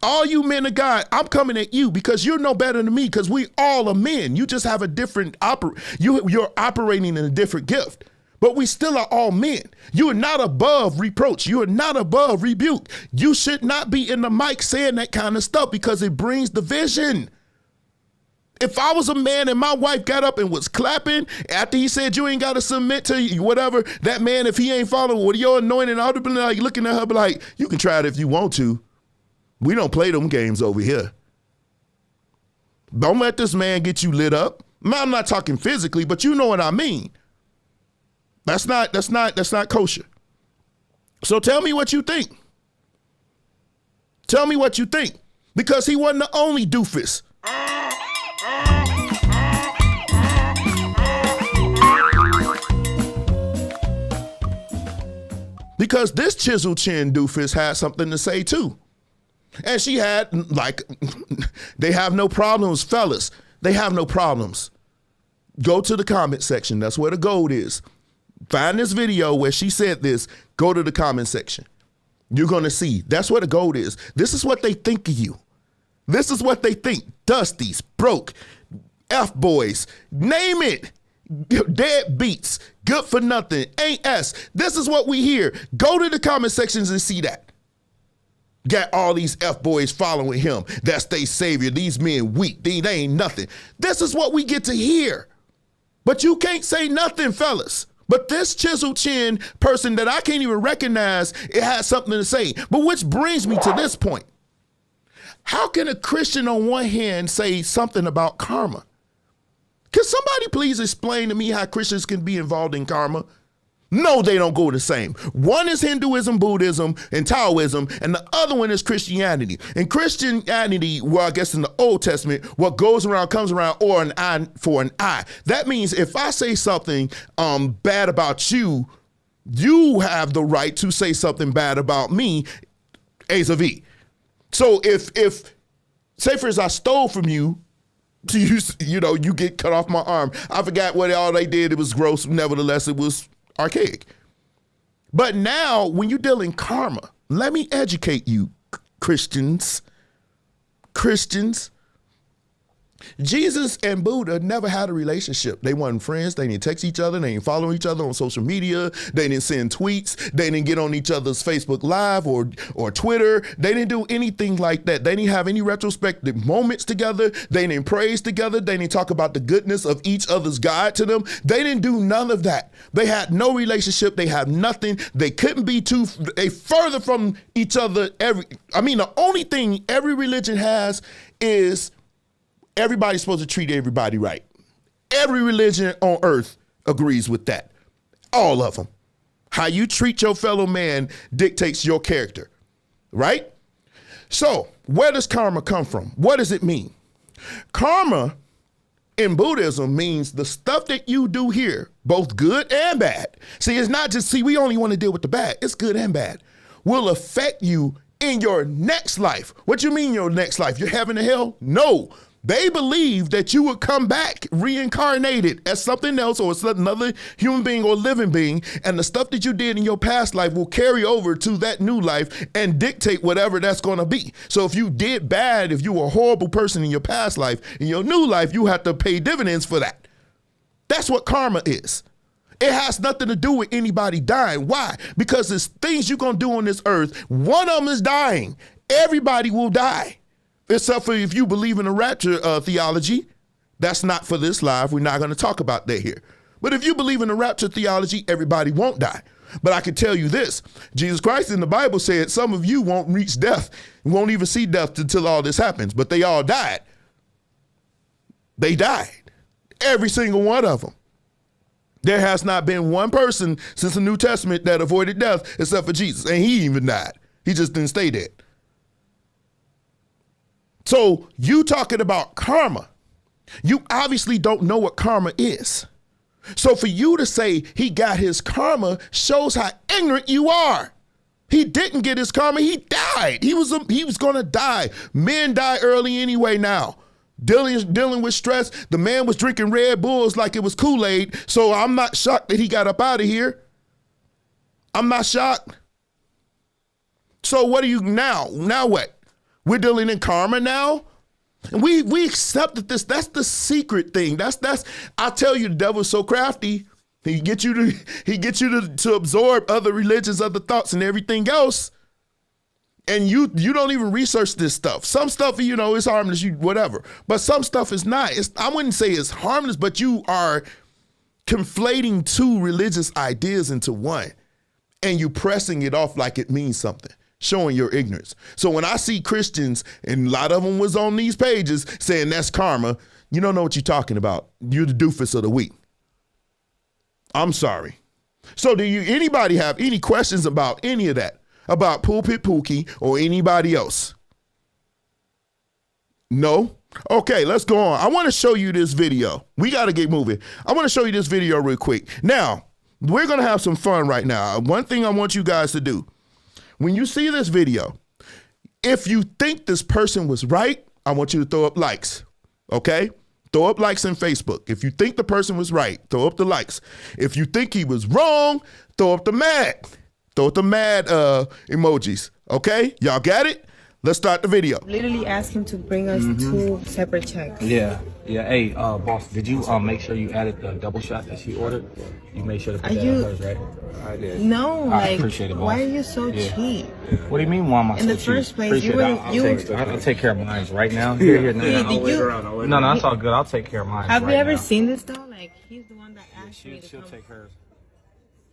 [SPEAKER 2] all you men of God, I'm coming at you because you're no better than me because we all are men. You just have a different, you're operating in a different gift. But we still are all men. You are not above reproach. You are not above rebuke. You should not be in the mic saying that kind of stuff because it brings division. If I was a man and my wife got up and was clapping after he said you ain't got to submit to you, whatever, that man, if he ain't following what you're anointing, I'd be like looking at her be like, you can try it if you want to. We don't play them games over here. Don't let this man get you lit up. I'm not talking physically, but you know what I mean. That's not kosher. So tell me what you think. Tell me what you think. Because he wasn't the only doofus. Because this chisel chin doofus had something to say too. And she had, like, they have no problems, fellas. They have no problems. Go to the comment section. That's where the gold is. Find this video where she said this. Go to the comment section. You're going to see. That's where the gold is. This is what they think of you. This is what they think. Dusties, broke, F-boys, name it. Dead beats, good for nothing, ain't S. This is what we hear. Go to the comment sections and see that. Got all these F-boys following him. That's their savior. These men weak. They ain't nothing. This is what we get to hear. But you can't say nothing, fellas. But this chisel chin person that I can't even recognize, it has something to say. But which brings me to this point. How can a Christian on one hand say something about karma? Can somebody please explain to me how Christians can be involved in karma? No, they don't go the same. One is Hinduism, Buddhism, and Taoism, and the other one is Christianity. And Christianity, well, I guess in the Old Testament, what goes around comes around, or an eye for an eye. That means if I say something bad about you, you have the right to say something bad about me, vis-a-vis. So if say for instance, I stole from you, you get cut off my arm. I forgot what all they did. It was gross. Nevertheless, it was archaic. But now when you deal in karma, let me educate you, Christians. Jesus and Buddha never had a relationship. They weren't friends. They didn't text each other. They didn't follow each other on social media. They didn't send tweets. They didn't get on each other's Facebook Live or Twitter. They didn't do anything like that. They didn't have any retrospective moments together. They didn't praise together. They didn't talk about the goodness of each other's God to them. They didn't do none of that. They had no relationship. They had nothing. They couldn't be they further from each other. The only thing every religion has is everybody's supposed to treat everybody right. Every religion on earth agrees with that. All of them. How you treat your fellow man dictates your character, right? So where does karma come from? What does it mean? Karma in Buddhism means the stuff that you do here, both good and bad. See, it's not just, we only want to deal with the bad. It's good and bad. Will affect you in your next life. What you mean your next life? You're heaven and hell? No. They believe that you would come back reincarnated as something else or another human being or living being, and the stuff that you did in your past life will carry over to that new life and dictate whatever that's going to be. So if you did bad, if you were a horrible person in your past life, in your new life, you have to pay dividends for that. That's what karma is. It has nothing to do with anybody dying. Why? Because it's things you're going to do on this earth. One of them is dying. Everybody will die. Except for if you believe in the rapture theology. That's not for this live. We're not going to talk about that here. But if you believe in the rapture theology, everybody won't die. But I can tell you this. Jesus Christ in the Bible said some of you won't reach death. Won't even see death until all this happens. But they all died. They died. Every single one of them. There has not been one person since the New Testament that avoided death except for Jesus. And he even died. He just didn't stay dead. So you talking about karma, you obviously don't know what karma is. So for you to say he got his karma shows how ignorant you are. He didn't get his karma. He died. He was going to die. Men die early anyway now. Dealing with stress. The man was drinking Red Bulls like it was Kool-Aid. So I'm not shocked that he got up out of here. I'm not shocked. So what are you now? Now what? We're dealing in karma now. And we accepted this. That's the secret thing. That's I tell you, the devil's so crafty. He get you to absorb other religions, other thoughts, and everything else. And you don't even research this stuff. Some stuff, it's harmless, whatever. But some stuff is not. I wouldn't say it's harmless, but you are conflating two religious ideas into one. And you pressing it off like it means something, showing your ignorance. So when I see Christians, and a lot of them was on these pages saying that's karma, you don't know what you're talking about. You're the doofus of the week. I'm sorry. So do anybody have any questions about any of that? About Pulpit Pookie or anybody else? No? Okay, let's go on. I want to show you this video. We got to get moving. I want to show you this video real quick. Now, we're going to have some fun right now. One thing I want you guys to do, when you see this video, if you think this person was right, I want you to throw up likes, okay? Throw up likes on Facebook. If you think the person was right, throw up the likes. If you think he was wrong, throw up the mad. Throw up the mad emojis, okay? Y'all got it? Let's start the video.
[SPEAKER 10] Literally ask him to bring us 2 separate checks.
[SPEAKER 11] Yeah. Hey, boss, did you make sure you added the double shot that she ordered? You made sure to put that on hers, right? I did.
[SPEAKER 10] No,
[SPEAKER 11] I appreciate it, boss.
[SPEAKER 10] why are you so cheap?
[SPEAKER 11] What do you mean, why am I so cheap?
[SPEAKER 10] In the first place,
[SPEAKER 11] I'll take care of mine right now. Here, no, that's all good. I'll take care of mine.
[SPEAKER 10] Have you ever seen this though? Like, he's the one that asked me to
[SPEAKER 11] she'll
[SPEAKER 10] come.
[SPEAKER 11] take hers.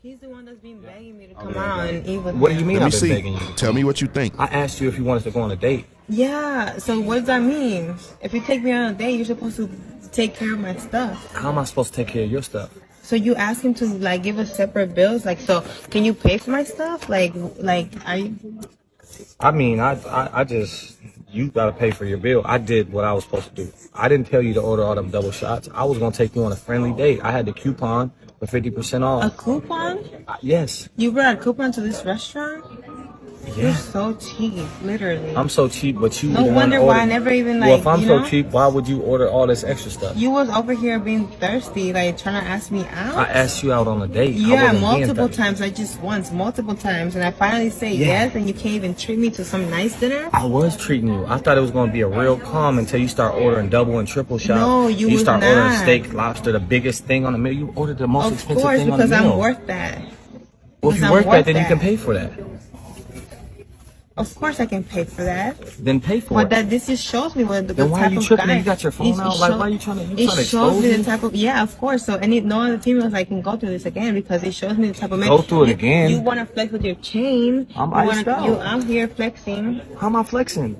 [SPEAKER 10] He's the one that's been begging me to come out and eat with
[SPEAKER 11] What do
[SPEAKER 10] him.
[SPEAKER 11] you mean
[SPEAKER 2] Let me
[SPEAKER 11] I've been
[SPEAKER 2] see.
[SPEAKER 11] begging you?
[SPEAKER 2] Tell me what you think.
[SPEAKER 11] I asked you if you wanted to go on a date.
[SPEAKER 10] Yeah, so what does that mean? If you take me on a date, you're supposed to take care of my stuff.
[SPEAKER 11] How am I supposed to take care of your stuff?
[SPEAKER 10] So you ask him to like give us separate bills? Like, so can you pay for my stuff? Like are you?
[SPEAKER 11] I mean, I just, you gotta pay for your bill. I did what I was supposed to do. I didn't tell you to order all them double shots. I was gonna take you on a friendly date. I had the coupon for 50% off.
[SPEAKER 10] A coupon?
[SPEAKER 11] Yes.
[SPEAKER 10] You brought a coupon to this restaurant?
[SPEAKER 11] Yeah.
[SPEAKER 10] You're so cheap, literally.
[SPEAKER 11] I'm so cheap, but you.
[SPEAKER 10] No wonder why I never even
[SPEAKER 11] Well, if I'm so
[SPEAKER 10] know?
[SPEAKER 11] cheap, why would you order all this extra stuff?
[SPEAKER 10] You was over here being thirsty, like trying to ask me out.
[SPEAKER 11] I asked you out on a date.
[SPEAKER 10] Yeah,
[SPEAKER 11] I wasn't being
[SPEAKER 10] multiple
[SPEAKER 11] thirsty.
[SPEAKER 10] times. Like just once, multiple times, and I finally say yes, and you can't even treat me to some nice dinner.
[SPEAKER 11] I was treating you. I thought it was going to be a real calm until you start ordering double and triple shots.
[SPEAKER 10] No, you was
[SPEAKER 11] start
[SPEAKER 10] not.
[SPEAKER 11] ordering steak, lobster, the biggest thing on the meal. You ordered the most
[SPEAKER 10] Of
[SPEAKER 11] expensive
[SPEAKER 10] course,
[SPEAKER 11] thing on the
[SPEAKER 10] because
[SPEAKER 11] meal.
[SPEAKER 10] I'm worth that.
[SPEAKER 11] Well, if
[SPEAKER 10] Because
[SPEAKER 11] you're
[SPEAKER 10] I'm
[SPEAKER 11] worth that,
[SPEAKER 10] worth
[SPEAKER 11] then you
[SPEAKER 10] that.
[SPEAKER 11] can pay for that.
[SPEAKER 10] Of course, I can pay for that.
[SPEAKER 11] Then pay for
[SPEAKER 10] But
[SPEAKER 11] it.
[SPEAKER 10] that this just shows me what the
[SPEAKER 11] Then why are
[SPEAKER 10] type
[SPEAKER 11] you
[SPEAKER 10] of
[SPEAKER 11] tripping?
[SPEAKER 10] guy.
[SPEAKER 11] You got your phone
[SPEAKER 10] It
[SPEAKER 11] out? Like,
[SPEAKER 10] show-
[SPEAKER 11] why are you trying to
[SPEAKER 10] It
[SPEAKER 11] expose
[SPEAKER 10] shows me
[SPEAKER 11] me?
[SPEAKER 10] the type of of course. So no other females I can go through this again because it shows me the type of man.
[SPEAKER 11] Go through it again?
[SPEAKER 10] You want to flex with your chain?
[SPEAKER 11] I'm iced out.
[SPEAKER 10] You out here flexing
[SPEAKER 11] How am I flexing?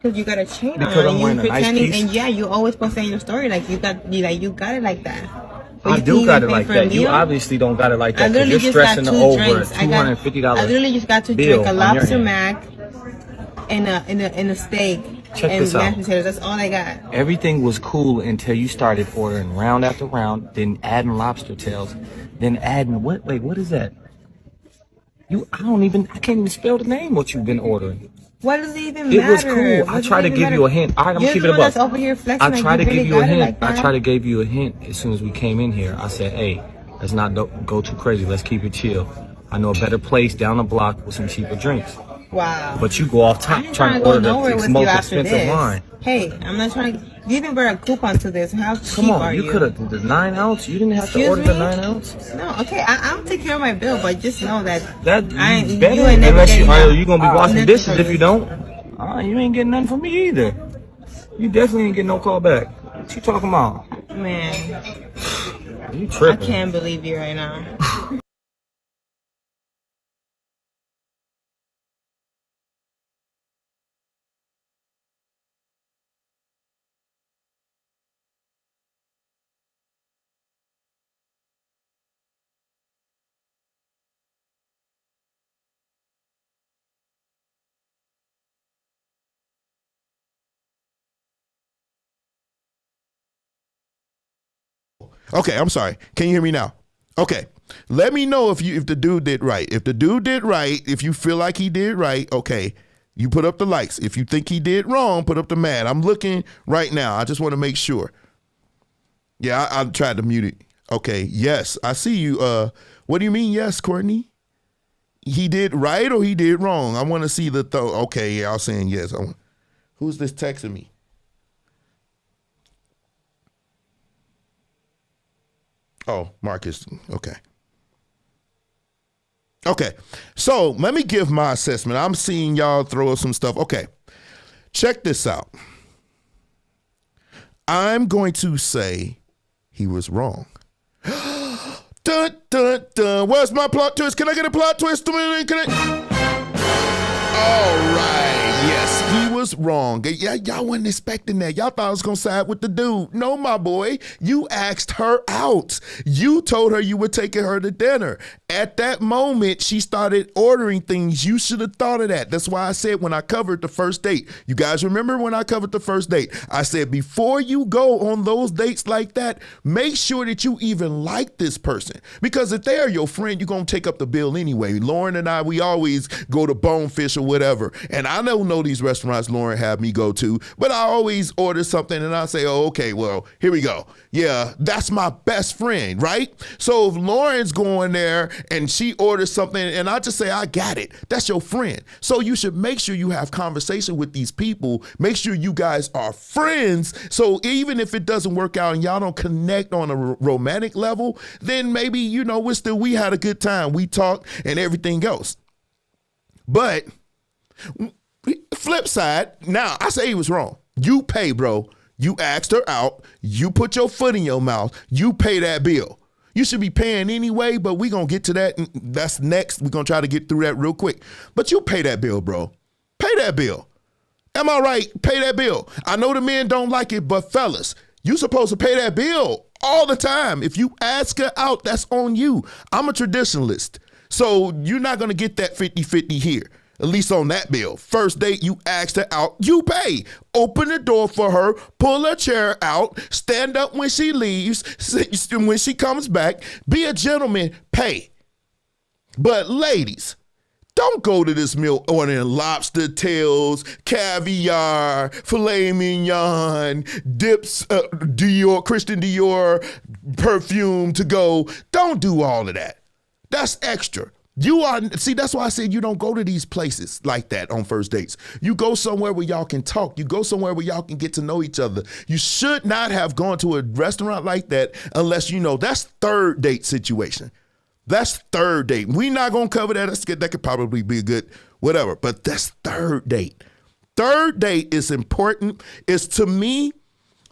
[SPEAKER 10] because you got a chain
[SPEAKER 11] Because
[SPEAKER 10] on
[SPEAKER 11] I'm
[SPEAKER 10] and
[SPEAKER 11] wearing
[SPEAKER 10] you
[SPEAKER 11] a nice
[SPEAKER 10] pretending.
[SPEAKER 11] piece?
[SPEAKER 10] And yeah, you always post in your story like you got it like that. So
[SPEAKER 11] I
[SPEAKER 10] you
[SPEAKER 11] do
[SPEAKER 10] can't
[SPEAKER 11] got
[SPEAKER 10] even
[SPEAKER 11] it
[SPEAKER 10] pay
[SPEAKER 11] like
[SPEAKER 10] for a
[SPEAKER 11] that. You
[SPEAKER 10] meal?
[SPEAKER 11] obviously don't got it like
[SPEAKER 10] I
[SPEAKER 11] that because
[SPEAKER 10] literally
[SPEAKER 11] you're
[SPEAKER 10] just got
[SPEAKER 11] stressing
[SPEAKER 10] 2
[SPEAKER 11] over
[SPEAKER 10] drinks.
[SPEAKER 11] $250
[SPEAKER 10] I literally just got to
[SPEAKER 11] bill
[SPEAKER 10] drink a
[SPEAKER 11] on your
[SPEAKER 10] lobster
[SPEAKER 11] end.
[SPEAKER 10] mac and a steak
[SPEAKER 11] Check
[SPEAKER 10] and
[SPEAKER 11] this out.
[SPEAKER 10] mashed potatoes. That's all I got.
[SPEAKER 11] Everything was cool until you started ordering round after round, then adding lobster tails, then adding what? Wait, what is that? I can't even spell the name. What you've been ordering?
[SPEAKER 10] What does it even
[SPEAKER 11] It
[SPEAKER 10] matter?
[SPEAKER 11] was cool. I tried to give you a hint. All right, I'm
[SPEAKER 10] You're
[SPEAKER 11] keep
[SPEAKER 10] the
[SPEAKER 11] it
[SPEAKER 10] one
[SPEAKER 11] above.
[SPEAKER 10] that's over here flexing
[SPEAKER 11] I
[SPEAKER 10] like
[SPEAKER 11] tried to
[SPEAKER 10] you
[SPEAKER 11] give
[SPEAKER 10] really
[SPEAKER 11] you a
[SPEAKER 10] got it
[SPEAKER 11] hint.
[SPEAKER 10] like
[SPEAKER 11] I
[SPEAKER 10] that.
[SPEAKER 11] tried to give you a hint as soon as we came in here. I said, "Hey, let's not go too crazy. Let's keep it chill. I know a better place down the block with some cheaper drinks."
[SPEAKER 10] Wow.
[SPEAKER 11] But you go off
[SPEAKER 10] I
[SPEAKER 11] top
[SPEAKER 10] ain't
[SPEAKER 11] trying to
[SPEAKER 10] go
[SPEAKER 11] order
[SPEAKER 10] nowhere
[SPEAKER 11] the
[SPEAKER 10] with you
[SPEAKER 11] most
[SPEAKER 10] after
[SPEAKER 11] expensive
[SPEAKER 10] this.
[SPEAKER 11] wine.
[SPEAKER 10] Hey, I'm not trying to. You even brought a coupon to this. How cheap
[SPEAKER 11] Come on,
[SPEAKER 10] are you?
[SPEAKER 11] you could have the 9 ounce. You didn't have to
[SPEAKER 10] Excuse
[SPEAKER 11] order the
[SPEAKER 10] me?
[SPEAKER 11] 9 ounce.
[SPEAKER 10] No, okay, I'll take care of my bill, but just know that
[SPEAKER 11] That
[SPEAKER 10] I
[SPEAKER 11] you
[SPEAKER 10] ain't-
[SPEAKER 11] better
[SPEAKER 10] you ain't never
[SPEAKER 11] unless
[SPEAKER 10] getting
[SPEAKER 11] you gonna be
[SPEAKER 10] that.
[SPEAKER 11] washing
[SPEAKER 10] Nothing
[SPEAKER 11] dishes
[SPEAKER 10] for
[SPEAKER 11] if you
[SPEAKER 10] this.
[SPEAKER 11] don't. You ain't getting nothing from me either. You definitely ain't getting no call back. What you talking about?
[SPEAKER 10] Man,
[SPEAKER 11] You
[SPEAKER 10] I
[SPEAKER 11] tripping?
[SPEAKER 10] can't believe you right now.
[SPEAKER 2] Okay, I'm sorry. Can you hear me now? Okay. Let me know if the dude did right. If the dude did right, if you feel like he did right, okay, you put up the likes. If you think he did wrong, put up the mad. I'm looking right now. I just want to make sure. Yeah, I tried to mute it. Okay, yes, I see you. What do you mean yes, Courtney? He did right or he did wrong? I want to see the okay, yeah, I was saying yes. Who's this texting me? Oh, Marcus. Okay. Okay. So let me give my assessment. I'm seeing y'all throw some stuff. Okay. Check this out. I'm going to say he was wrong. Dun, dun, dun. Where's my plot twist? Can I get a plot twist? Can I? All right. Yes, he was wrong. Yeah, y'all wasn't expecting that. Y'all thought I was going to side with the dude. No, my boy. You asked her out. You told her you were taking her to dinner. At that moment, she started ordering things. You should have thought of that. That's why I said when I covered the first date. You guys remember when I covered the first date? I said before you go on those dates like that, make sure that you even like this person. Because if they are your friend, you're going to take up the bill anyway. Lauren and I, we always go to Bonefish or whatever. And I don't know these restaurants Lauren had me go to, but I always order something and I say, oh, okay, well, here we go. Yeah, that's my best friend, right? So if Lauren's going there and she orders something and I just say, I got it, that's your friend. So you should make sure you have conversation with these people. Make sure you guys are friends. So even if it doesn't work out and y'all don't connect on a romantic level, then maybe, you know, we had a good time. We talked and everything else. But flip side, now I say he was wrong. You pay, bro. You asked her out. You put your foot in your mouth. You pay that bill. You should be paying anyway, but we're going to get to that. That's next. We're going to try to get through that real quick. But you pay that bill, bro. Pay that bill. Am I right? Pay that bill. I know the men don't like it, but fellas, you supposed to pay that bill all the time. If you ask her out, that's on you. I'm a traditionalist. So you're not going to get that 50-50 here. At least on that bill. First date, you asked her out, you pay. Open the door for her, pull her chair out, stand up when she leaves, when she comes back, be a gentleman, pay. But ladies, don't go to this meal ordering lobster tails, caviar, filet mignon, dips, Dior, Christian Dior, perfume to go. Don't do all of that. That's extra. That's why I said you don't go to these places like that on first dates. You go somewhere where y'all can talk. You go somewhere where y'all can get to know each other. You should not have gone to a restaurant like that unless you know that's third date situation. That's third date. We're not going to cover that. That could probably be a good whatever, but that's third date. Third date is important. It's to me,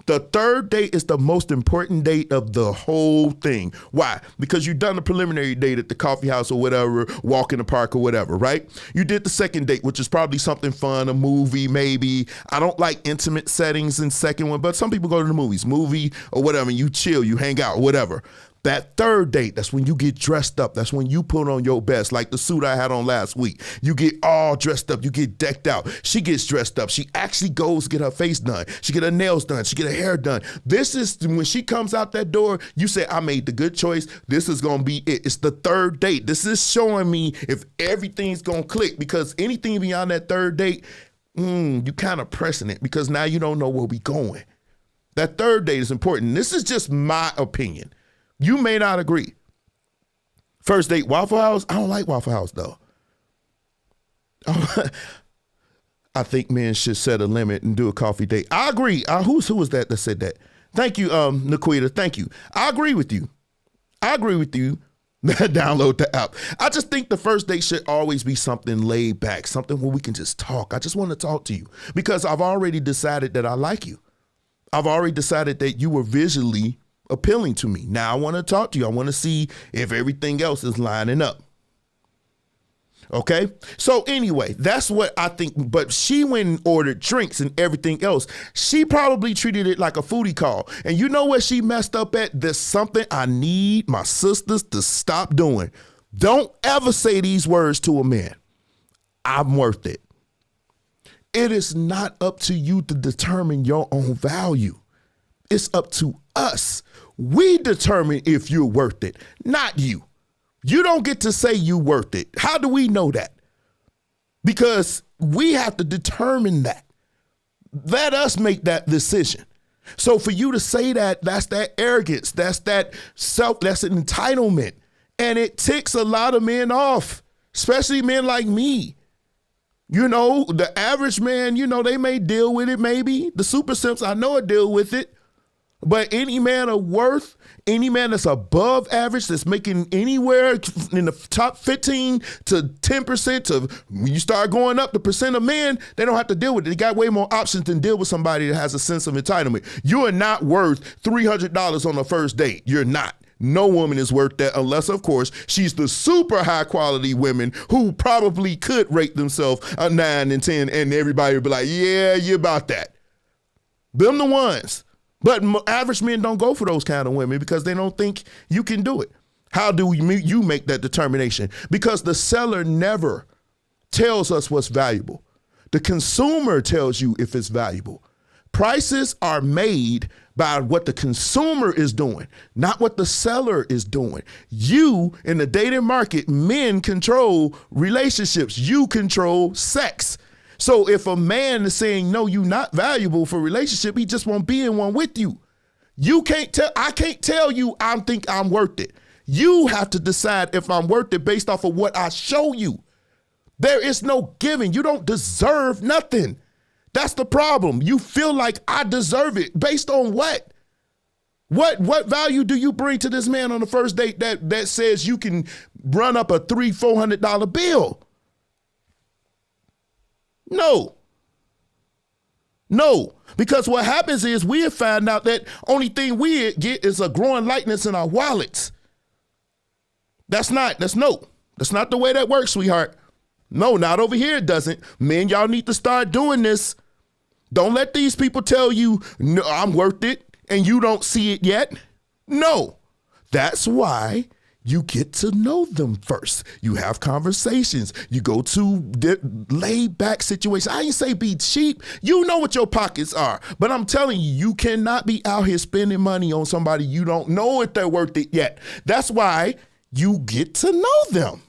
[SPEAKER 2] the third date is the most important date of the whole thing. Why? Because you've done the preliminary date at the coffee house or whatever, walk in the park or whatever, right? You did the second date, which is probably something fun, a movie maybe. I don't like intimate settings in second one, but some people go to the movie or whatever, and you chill, you hang out, whatever. That third date, that's when you get dressed up. That's when you put on your best, like the suit I had on last week. You get all dressed up. You get decked out. She gets dressed up. She actually goes get her face done. She get her nails done. She get her hair done. This is when she comes out that door, you say, I made the good choice. This is going to be it. It's the third date. This is showing me if everything's going to click, because anything beyond that third date, you kind of pressing it because now you don't know where we going. That third date is important. This is just my opinion. You may not agree. First date, Waffle House? I don't like Waffle House, though. I think men should set a limit and do a coffee date. I agree. Who was that said that? Thank you, Naquita. Thank you. I agree with you. Download the app. I just think the first date should always be something laid back, something where we can just talk. I just want to talk to you because I've already decided that I like you. I've already decided that you were visually appealing to me. Now I want to talk to you. I want to see if everything else is lining up. Okay. So anyway, that's what I think. But she went and ordered drinks and everything else. She probably treated it like a foodie call. And you know where she messed up at? There's something I need my sisters to stop doing. Don't ever say these words to a man. I'm worth it. It is not up to you to determine your own value. It's up to us. We determine if you're worth it, not you. You don't get to say you worth it. How do we know that? Because we have to determine that. Let us make that decision. So for you to say that, that's that arrogance, that's that that's an entitlement. And it ticks a lot of men off, especially men like me. You know, the average man, you know, they may deal with it maybe. The super simps, I know, deal with it. But any man of worth, any man that's above average, that's making anywhere in the top 15 to 10% to when you start going up the percent of men, they don't have to deal with it. They got way more options than deal with somebody that has a sense of entitlement. You are not worth $300 on the first date. You're not. No woman is worth that unless, of course, she's the super high quality women who probably could rate themselves a 9 and 10 and everybody would be like, yeah, you about that. Them the ones. But average men don't go for those kind of women because they don't think you can do it. How do you make that determination? Because the seller never tells us what's valuable. The consumer tells you if it's valuable. Prices are made by what the consumer is doing, not what the seller is doing. You, in the dating market, men control relationships. You control sex. So if a man is saying, no, you're not valuable for a relationship, he just won't be in one with you. I can't tell you I think I'm worth it. You have to decide if I'm worth it based off of what I show you. There is no giving. You don't deserve nothing. That's the problem. You feel like I deserve it. Based on what? What value do you bring to this man on the first date that says you can run up a $300-400 bill? No, because what happens is we have found out that only thing we get is a growing likeness in our wallets. That's not the way that works, sweetheart. No, not over here. It doesn't. Men, y'all need to start doing this. Don't let these people tell you, no, I'm worth it, and you don't see it yet. No, that's why you get to know them first. You have conversations. You go to laid back situations. I ain't say be cheap. You know what your pockets are. But I'm telling you, you cannot be out here spending money on somebody you don't know if they're worth it yet. That's why you get to know them.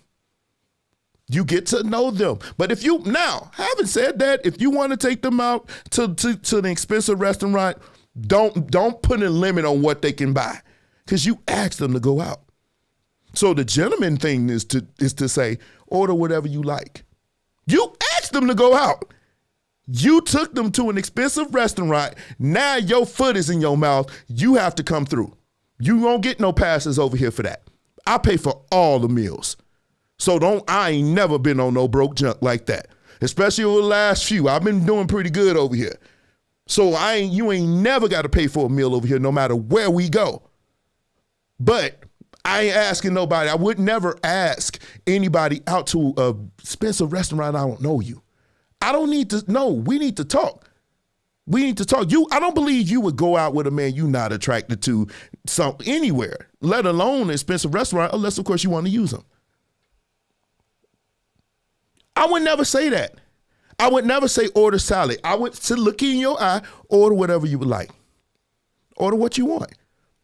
[SPEAKER 2] You get to know them. But having said that, if you want to take them out to an expensive restaurant, don't put a limit on what they can buy because you ask them to go out. So the gentleman thing is to say, order whatever you like. You asked them to go out. You took them to an expensive restaurant. Now your foot is in your mouth. You have to come through. You won't get no passes over here for that. I pay for all the meals. So I ain't never been on no broke junk like that. Especially over the last few. I've been doing pretty good over here. So you ain't never got to pay for a meal over here no matter where we go. But I ain't asking nobody. I would never ask anybody out to a expensive restaurant. I don't know you. I don't need to know. We need to talk. We need to talk. I don't believe you would go out with a man you not attracted to anywhere, let alone an expensive restaurant, unless, of course, you want to use them. I would never say that. I would never say order salad. I would look in your eye, order whatever you would like. Order what you want.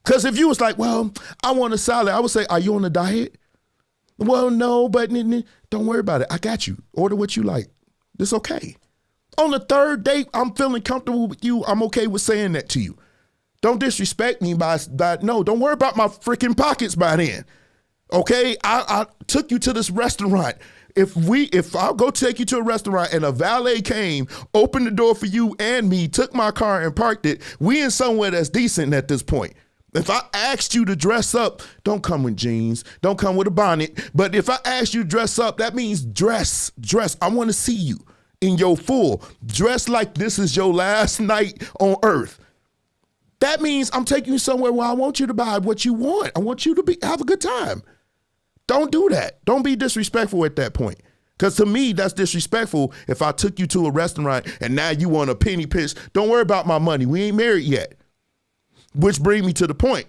[SPEAKER 2] Because if you was like, well, I want a salad, I would say, are you on a diet? Well, no, but don't worry about it. I got you. Order what you like. It's okay. On the third date, I'm feeling comfortable with you. I'm okay with saying that to you. Don't disrespect me by no, don't worry about my freaking pockets by then. Okay? I took you to this restaurant. If I'll go take you to a restaurant and a valet came, opened the door for you and me, took my car and parked it, we in somewhere that's decent at this point. If I asked you to dress up, don't come with jeans, don't come with a bonnet. But if I asked you to dress up, that means dress. I want to see you in your full. Dress like this is your last night on earth. That means I'm taking you somewhere where I want you to buy what you want. I want you to have a good time. Don't do that. Don't be disrespectful at that point. Because to me, that's disrespectful if I took you to a restaurant and now you want a penny pinch. Don't worry about my money. We ain't married yet. Which brings me to the point.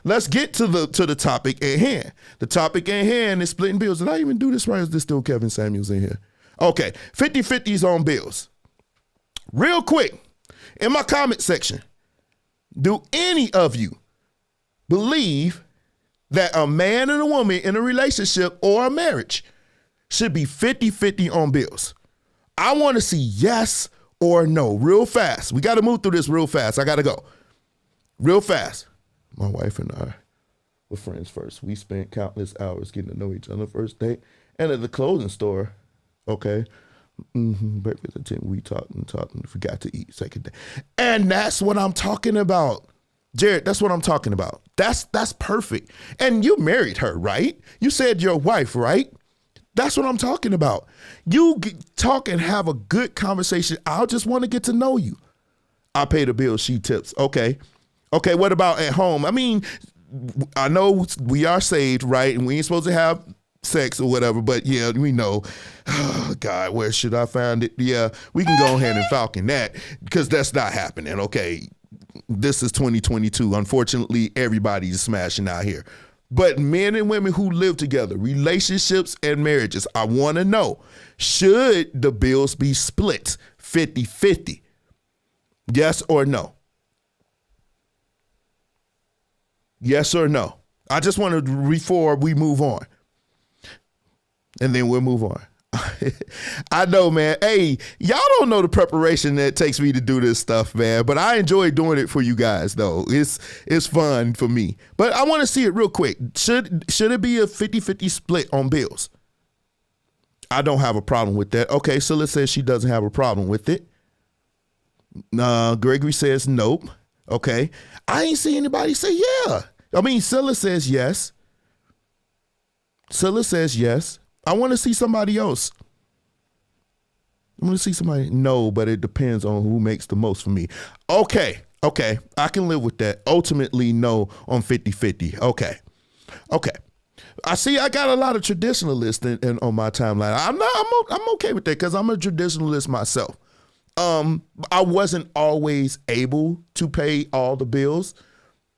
[SPEAKER 2] Let's get to the topic at hand. The topic at hand is splitting bills. Did I even do this right? Is this still Kevin Samuels in here? Okay, 50-50s on bills. Real quick, in my comment section, do any of you believe that a man and a woman in a relationship or a marriage should be 50-50 on bills? I want to see yes or no real fast. We got to move through this real fast. I got to go real fast. My wife and I were friends first. We spent countless hours getting to know each other first date. And at the clothing store, okay, Breakfast at 10. We talking, forgot to eat second day. And that's what I'm talking about. Jared, that's what I'm talking about. That's perfect. And you married her, right? You said your wife, right? That's what I'm talking about. You talk and have a good conversation. I just want to get to know you. I pay the bill, she tips. Okay. Okay, what about at home? I mean, I know we are saved, right? And we ain't supposed to have sex or whatever, but yeah, we know. Oh, God, where should I find it? Yeah, we can go ahead and falcon that because that's not happening. Okay, this is 2022. Unfortunately, everybody's smashing out here. But men and women who live together, relationships and marriages, I want to know, should the bills be split 50-50? Yes or no? Yes or no? I just want to, before we move on. And then we'll move on. I know, man. Hey, y'all don't know the preparation that it takes me to do this stuff, man. But I enjoy doing it for you guys, though. It's fun for me. But I want to see it real quick. Should it be a 50-50 split on bills? I don't have a problem with that. Okay, Scylla says she doesn't have a problem with it. Gregory says nope. Okay. I ain't see anybody say yeah. I mean, Scylla says yes. Scylla says yes. I want to see somebody else. I want to see somebody. No, but it depends on who makes the most for me. Okay. I can live with that. Ultimately, no on 50-50. Okay. I see I got a lot of traditionalists on my timeline. I'm okay with that because I'm a traditionalist myself. I wasn't always able to pay all the bills.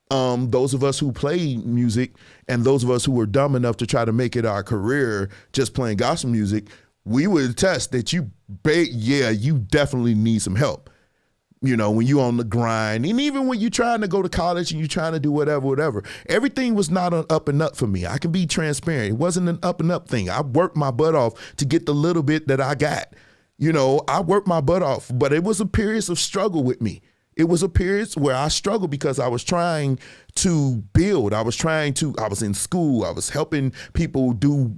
[SPEAKER 2] Those of us who play music and those of us who were dumb enough to try to make it our career just playing gospel music, we would attest that you definitely need some help. You know, when you on the grind, and even when you're trying to go to college and you're trying to do whatever, everything was not an up and up for me. I can be transparent. It wasn't an up and up thing. I worked my butt off to get the little bit that I got. You know, I worked my butt off, but it was a period of struggle with me. It was a period where I struggled because I was trying to build. I was in school. I was helping people do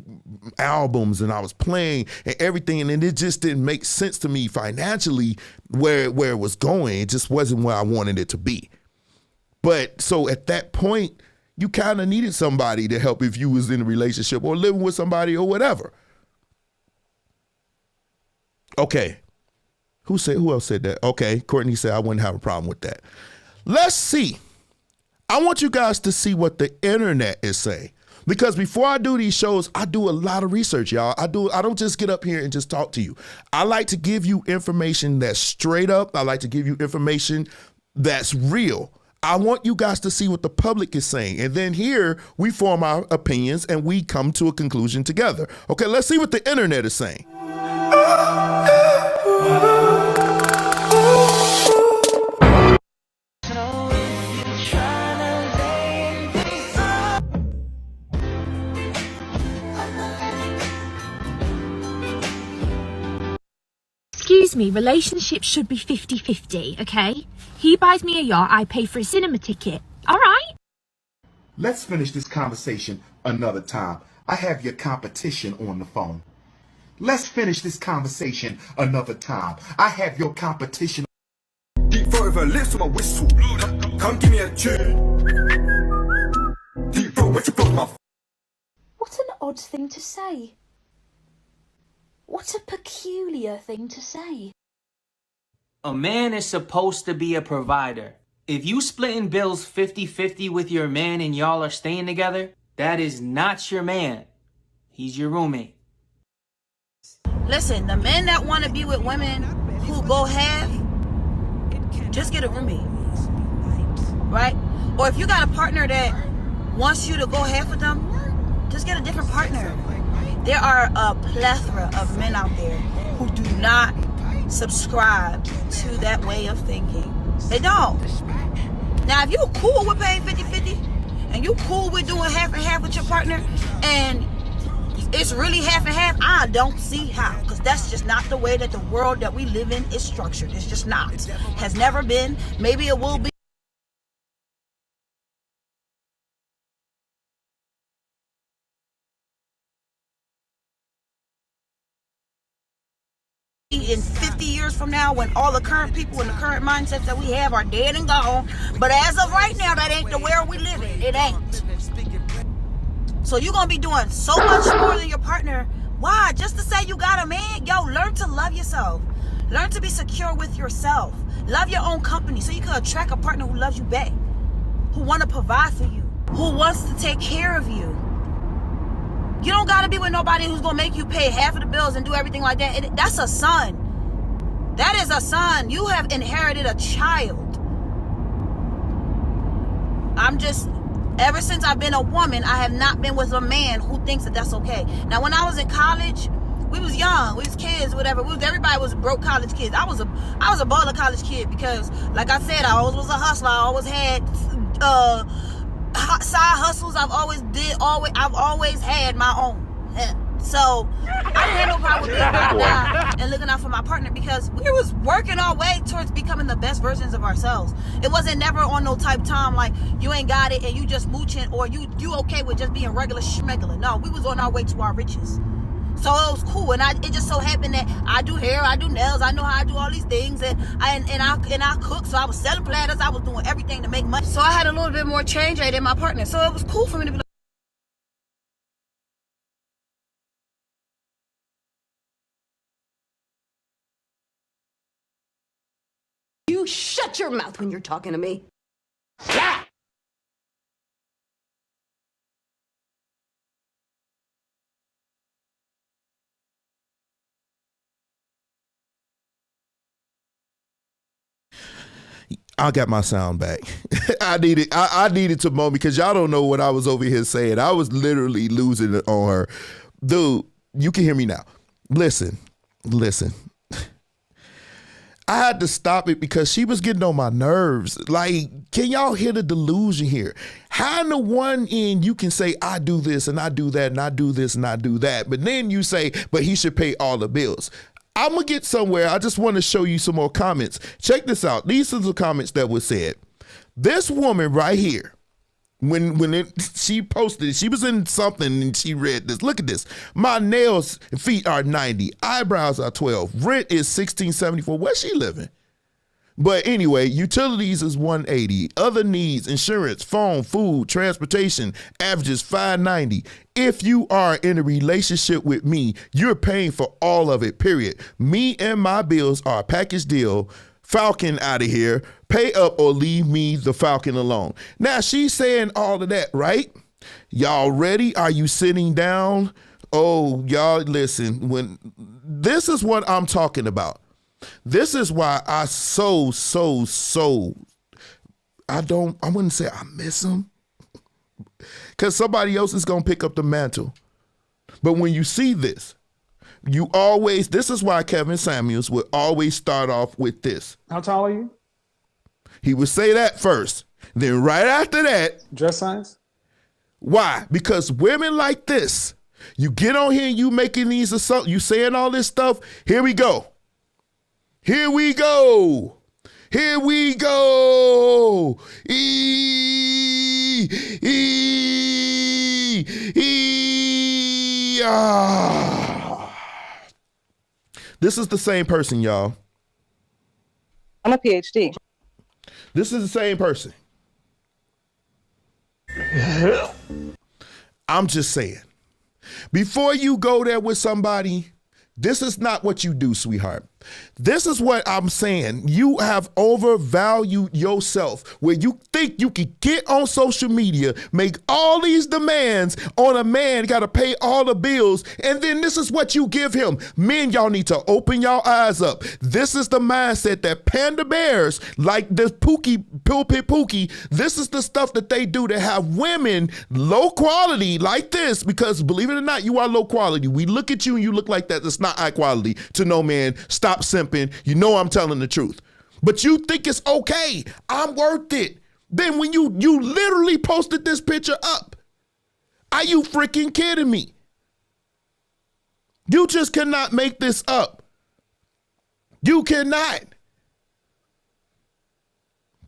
[SPEAKER 2] albums and I was playing and everything. And it just didn't make sense to me financially where it was going. It just wasn't where I wanted it to be. But so at that point, you kind of needed somebody to help if you was in a relationship or living with somebody or whatever. Okay. Who else said that? Okay, Courtney said I wouldn't have a problem with that. Let's see. I want you guys to see what the internet is saying. Because before I do these shows, I do a lot of research, y'all. I don't just get up here and just talk to you. I like to give you information that's straight up. I like to give you information that's real. I want you guys to see what the public is saying. And then here we form our opinions and we come to a conclusion together. Okay, let's see what the internet is saying.
[SPEAKER 12] Excuse me, relationships should be 50-50, okay? He buys me a yacht, I pay for a cinema ticket. All right?
[SPEAKER 13] Let's finish this conversation another time. I have your competition on the phone. Let's finish this conversation another time. I have your competition.
[SPEAKER 14] Deep throat with her lips on my whistle. Come give me a tune. Deep throat when you blow my.
[SPEAKER 15] What an odd thing to say. What a peculiar thing to say.
[SPEAKER 16] A man is supposed to be a provider. If you splitting bills 50-50 with your man and y'all are staying together, that is not your man. He's your roommate.
[SPEAKER 17] Listen, the men that want to be with women who go half, just get a roommate, right? Or if you got a partner that wants you to go half with them, just get a different partner. There are a plethora of men out there who do not subscribe to that way of thinking. They don't. Now, if you're cool with paying 50-50 and you cool with doing half and half with your partner and it's really half and half, I don't see how, because that's just not the way that the world that we live in is structured. It's just not. Has never been. Maybe it will be. in 50 years from now, when all the current people and the current mindsets that we have are dead and gone. But as of right now, that ain't the world we live in. It ain't. So you're going to be doing so much more than your partner. Why? Just to say you got a man? Yo, learn to love yourself. Learn to be secure with yourself. Love your own company so you can attract a partner who loves you back, who want to provide for you, who wants to take care of you. You don't got to be with nobody who's going to make you pay half of the bills and do everything like that. That's a son. That is a son. You have inherited a child. Ever since I've been a woman, I have not been with a man who thinks that that's okay. Now, when I was in college, we was young, we was kids, whatever. Everybody was broke college kids. I was a baller college kid because, like I said, I always was a hustler. I always had side hustles. I've always had my own. So I didn't have no problem with being broke down and looking out for my partner because we was working our way towards becoming the best versions of ourselves. It wasn't never on no type time like you ain't got it and you just mooching or you okay with just being regular schmegular. No, we was on our way to our riches. So it was cool, and it just so happened that I do hair, I do nails, I know how I do all these things, and I cook. So I was selling platters, I was doing everything to make money. So I had a little bit more change rate in my partner. So it was cool for me to be like,
[SPEAKER 18] You shut your mouth when you're talking to me.
[SPEAKER 2] I got my sound back. I needed to moan because y'all don't know what I was over here saying. I was literally losing it on her. Dude, you can hear me now. Listen. I had to stop it because she was getting on my nerves. Like, can y'all hear the delusion here? How in the one end you can say, I do this and I do that and I do this and I do that. But then you say, but he should pay all the bills. I'm going to get somewhere. I just want to show you some more comments. Check this out. These are the comments that were said. This woman right here, she posted it, she was in something and she read this. Look at this. My nails and feet are 90. Eyebrows are 12. Rent is $16.74. Where's she living? But anyway, utilities is $180. Other needs, insurance, phone, food, transportation, averages $590. If you are in a relationship with me, you're paying for all of it, period. Me and my bills are a package deal. Falcon out of here. Pay up or leave me the Falcon alone. Now she's saying all of that, right? Y'all ready? Are you sitting down? Oh, y'all listen. This is what I'm talking about. This is why I I wouldn't say I miss him because somebody else is going to pick up the mantle. But when you see this, this is why Kevin Samuels would always start off with this.
[SPEAKER 19] How tall are you?
[SPEAKER 2] He would say that first. Then right after that.
[SPEAKER 19] Dress size?
[SPEAKER 2] Why? Because women like this, you get on here and you making these assumptions, you saying all this stuff. Here we go. Here we go. Here we go. This is the same person, y'all.
[SPEAKER 20] I'm a PhD.
[SPEAKER 2] This is the same person. I'm just saying. Before you go there with somebody, this is not what you do, sweetheart. This is what I'm saying. You have overvalued yourself where you think you can get on social media, make all these demands on a man, got to pay all the bills, and then this is what you give him. Men, y'all need to open your eyes up. This is the mindset that panda bears, like this pulpit Pookie, this is the stuff that they do to have women low quality like this, because believe it or not, you are low quality. We look at you and you look like that. That's not high quality to no man. Stop simping. You know I'm telling the truth. But you think it's okay. I'm worth it. Then when you literally posted this picture up, are you freaking kidding me? You just cannot make this up. You cannot.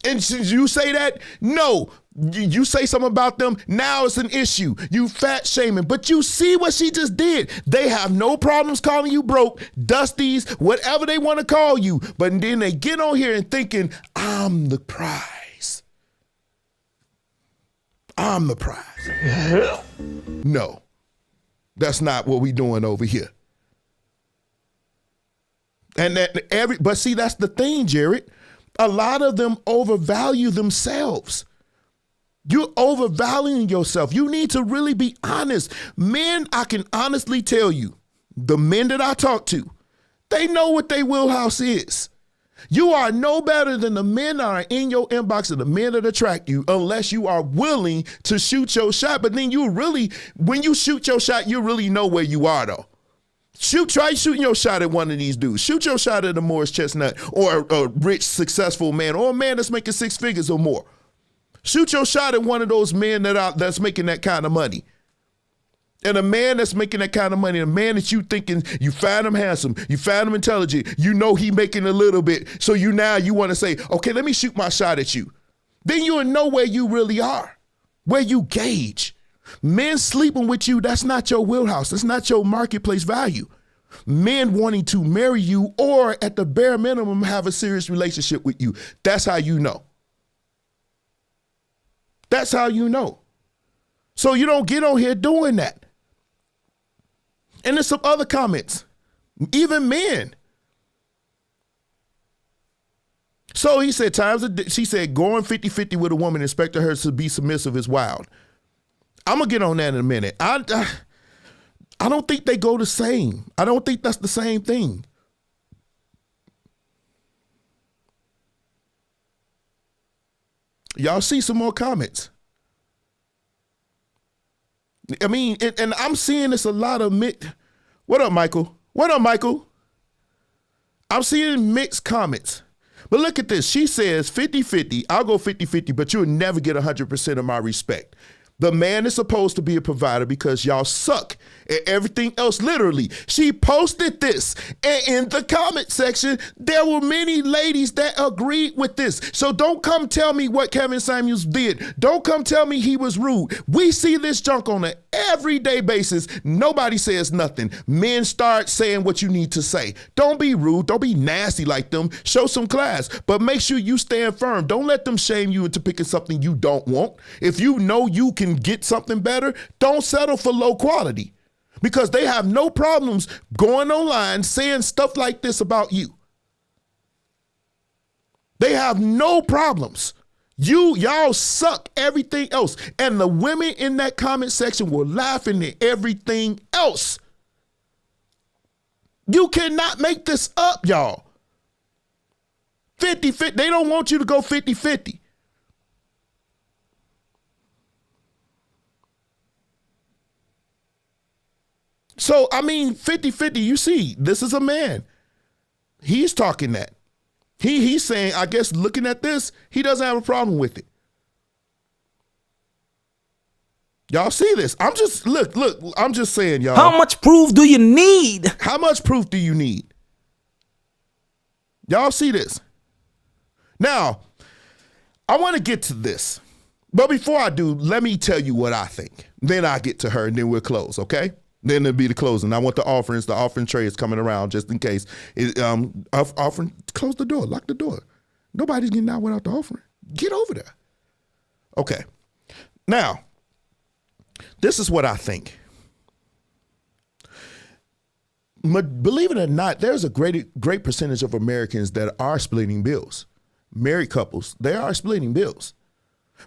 [SPEAKER 2] And since you say that, no, you say something about them, now it's an issue. You fat shaming. But you see what she just did. They have no problems calling you broke, dusties, whatever they want to call you. But then they get on here and thinking, I'm the prize. I'm the prize. No, that's not what we doing over here. And but see, that's the thing, Jared. A lot of them overvalue themselves. You're overvaluing yourself. You need to really be honest. Men, I can honestly tell you, the men that I talk to, they know what their wheelhouse is. You are no better than the men that are in your inbox and the men that attract you unless you are willing to shoot your shot. But then when you shoot your shot, you really know where you are though. Try shooting your shot at one of these dudes. Shoot your shot at a Morris Chestnut or a rich, successful man or a man that's making 6 figures or more. Shoot your shot at one of those men that's making that kind of money. And a man that's making that kind of money, a man that you thinking, you find him handsome, you find him intelligent, you know he making a little bit, so you want to say, okay, let me shoot my shot at you. Then you'll know where you really are, where you gauge. Men sleeping with you, that's not your wheelhouse. That's not your marketplace value. Men wanting to marry you or at the bare minimum have a serious relationship with you. That's how you know. That's how you know. So you don't get on here doing that. And there's some other comments, even men. So he said, she said, going 50-50 with a woman, expecting her to be submissive is wild. I'm going to get on that in a minute. I don't think they go the same. I don't think that's the same thing. Y'all see some more comments. I mean, and I'm seeing this a lot of What up, Michael? What up, Michael? I'm seeing mixed comments. But look at this. She says 50-50. I'll go 50-50, but you'll never get 100% of my respect. The man is supposed to be a provider because y'all suck at everything else, literally. She posted this, and in the comment section, there were many ladies that agreed with this. So don't come tell me what Kevin Samuels did. Don't come tell me he was rude. We see this junk on an everyday basis. Nobody says nothing. Men start saying what you need to say. Don't be rude. Don't be nasty like them. Show some class, but make sure you stand firm. Don't let them shame you into picking something you don't want. If you know you can get something better, don't settle for low quality, because they have no problems going online saying stuff like this about you. They have no problems. Y'all suck everything else. And the women in that comment section were laughing at everything else. You cannot make this up, y'all. 50-50. They don't want you to go 50-50. So, I mean, 50-50, you see, this is a man. He's talking that. He's saying, I guess looking at this, he doesn't have a problem with it. Y'all see this? I'm just saying, y'all.
[SPEAKER 11] How much proof do you need?
[SPEAKER 2] How much proof do you need? Y'all see this? Now, I want to get to this. But before I do, let me tell you what I think. Then I get to her and then we'll close, okay? Then it'll be the closing. I want the offerings. The offering tray is coming around just in case. Offering, close the door, lock the door. Nobody's getting out without the offering. Get over there. Okay. Now, this is what I think. Believe it or not, there's a great percentage of Americans that are splitting bills. Married couples, they are splitting bills.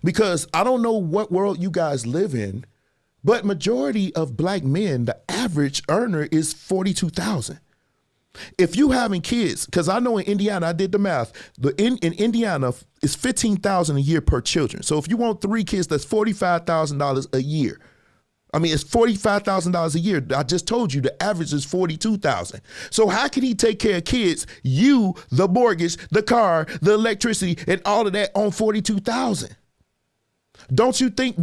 [SPEAKER 2] Because I don't know what world you guys live in, but majority of black men, the average earner is $42,000. If you having kids, because I know in Indiana, I did the math, in Indiana, it's $15,000 a year per children. So if you want 3 kids, that's $45,000 a year. I mean, it's $45,000 a year. I just told you the average is $42,000. So how can he take care of kids, you, the mortgage, the car, the electricity, and all of that on $42,000? Don't you think,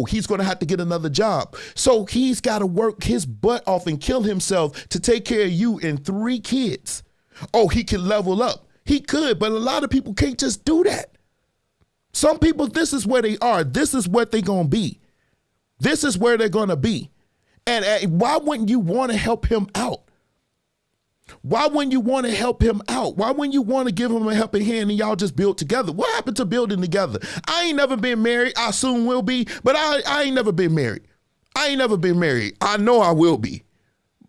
[SPEAKER 2] he's going to have to get another job. So he's got to work his butt off and kill himself to take care of you and 3 kids. Oh, he can level up. He could, but a lot of people can't just do that. Some people, this is where they are. This is what they're going to be. This is where they're going to be. And why wouldn't you want to help him out? Why wouldn't you want to help him out? Why wouldn't you want to give him a helping hand and y'all just build together? What happened to building together? I ain't never been married. I soon will be, but I ain't never been married. I ain't never been married. I know I will be.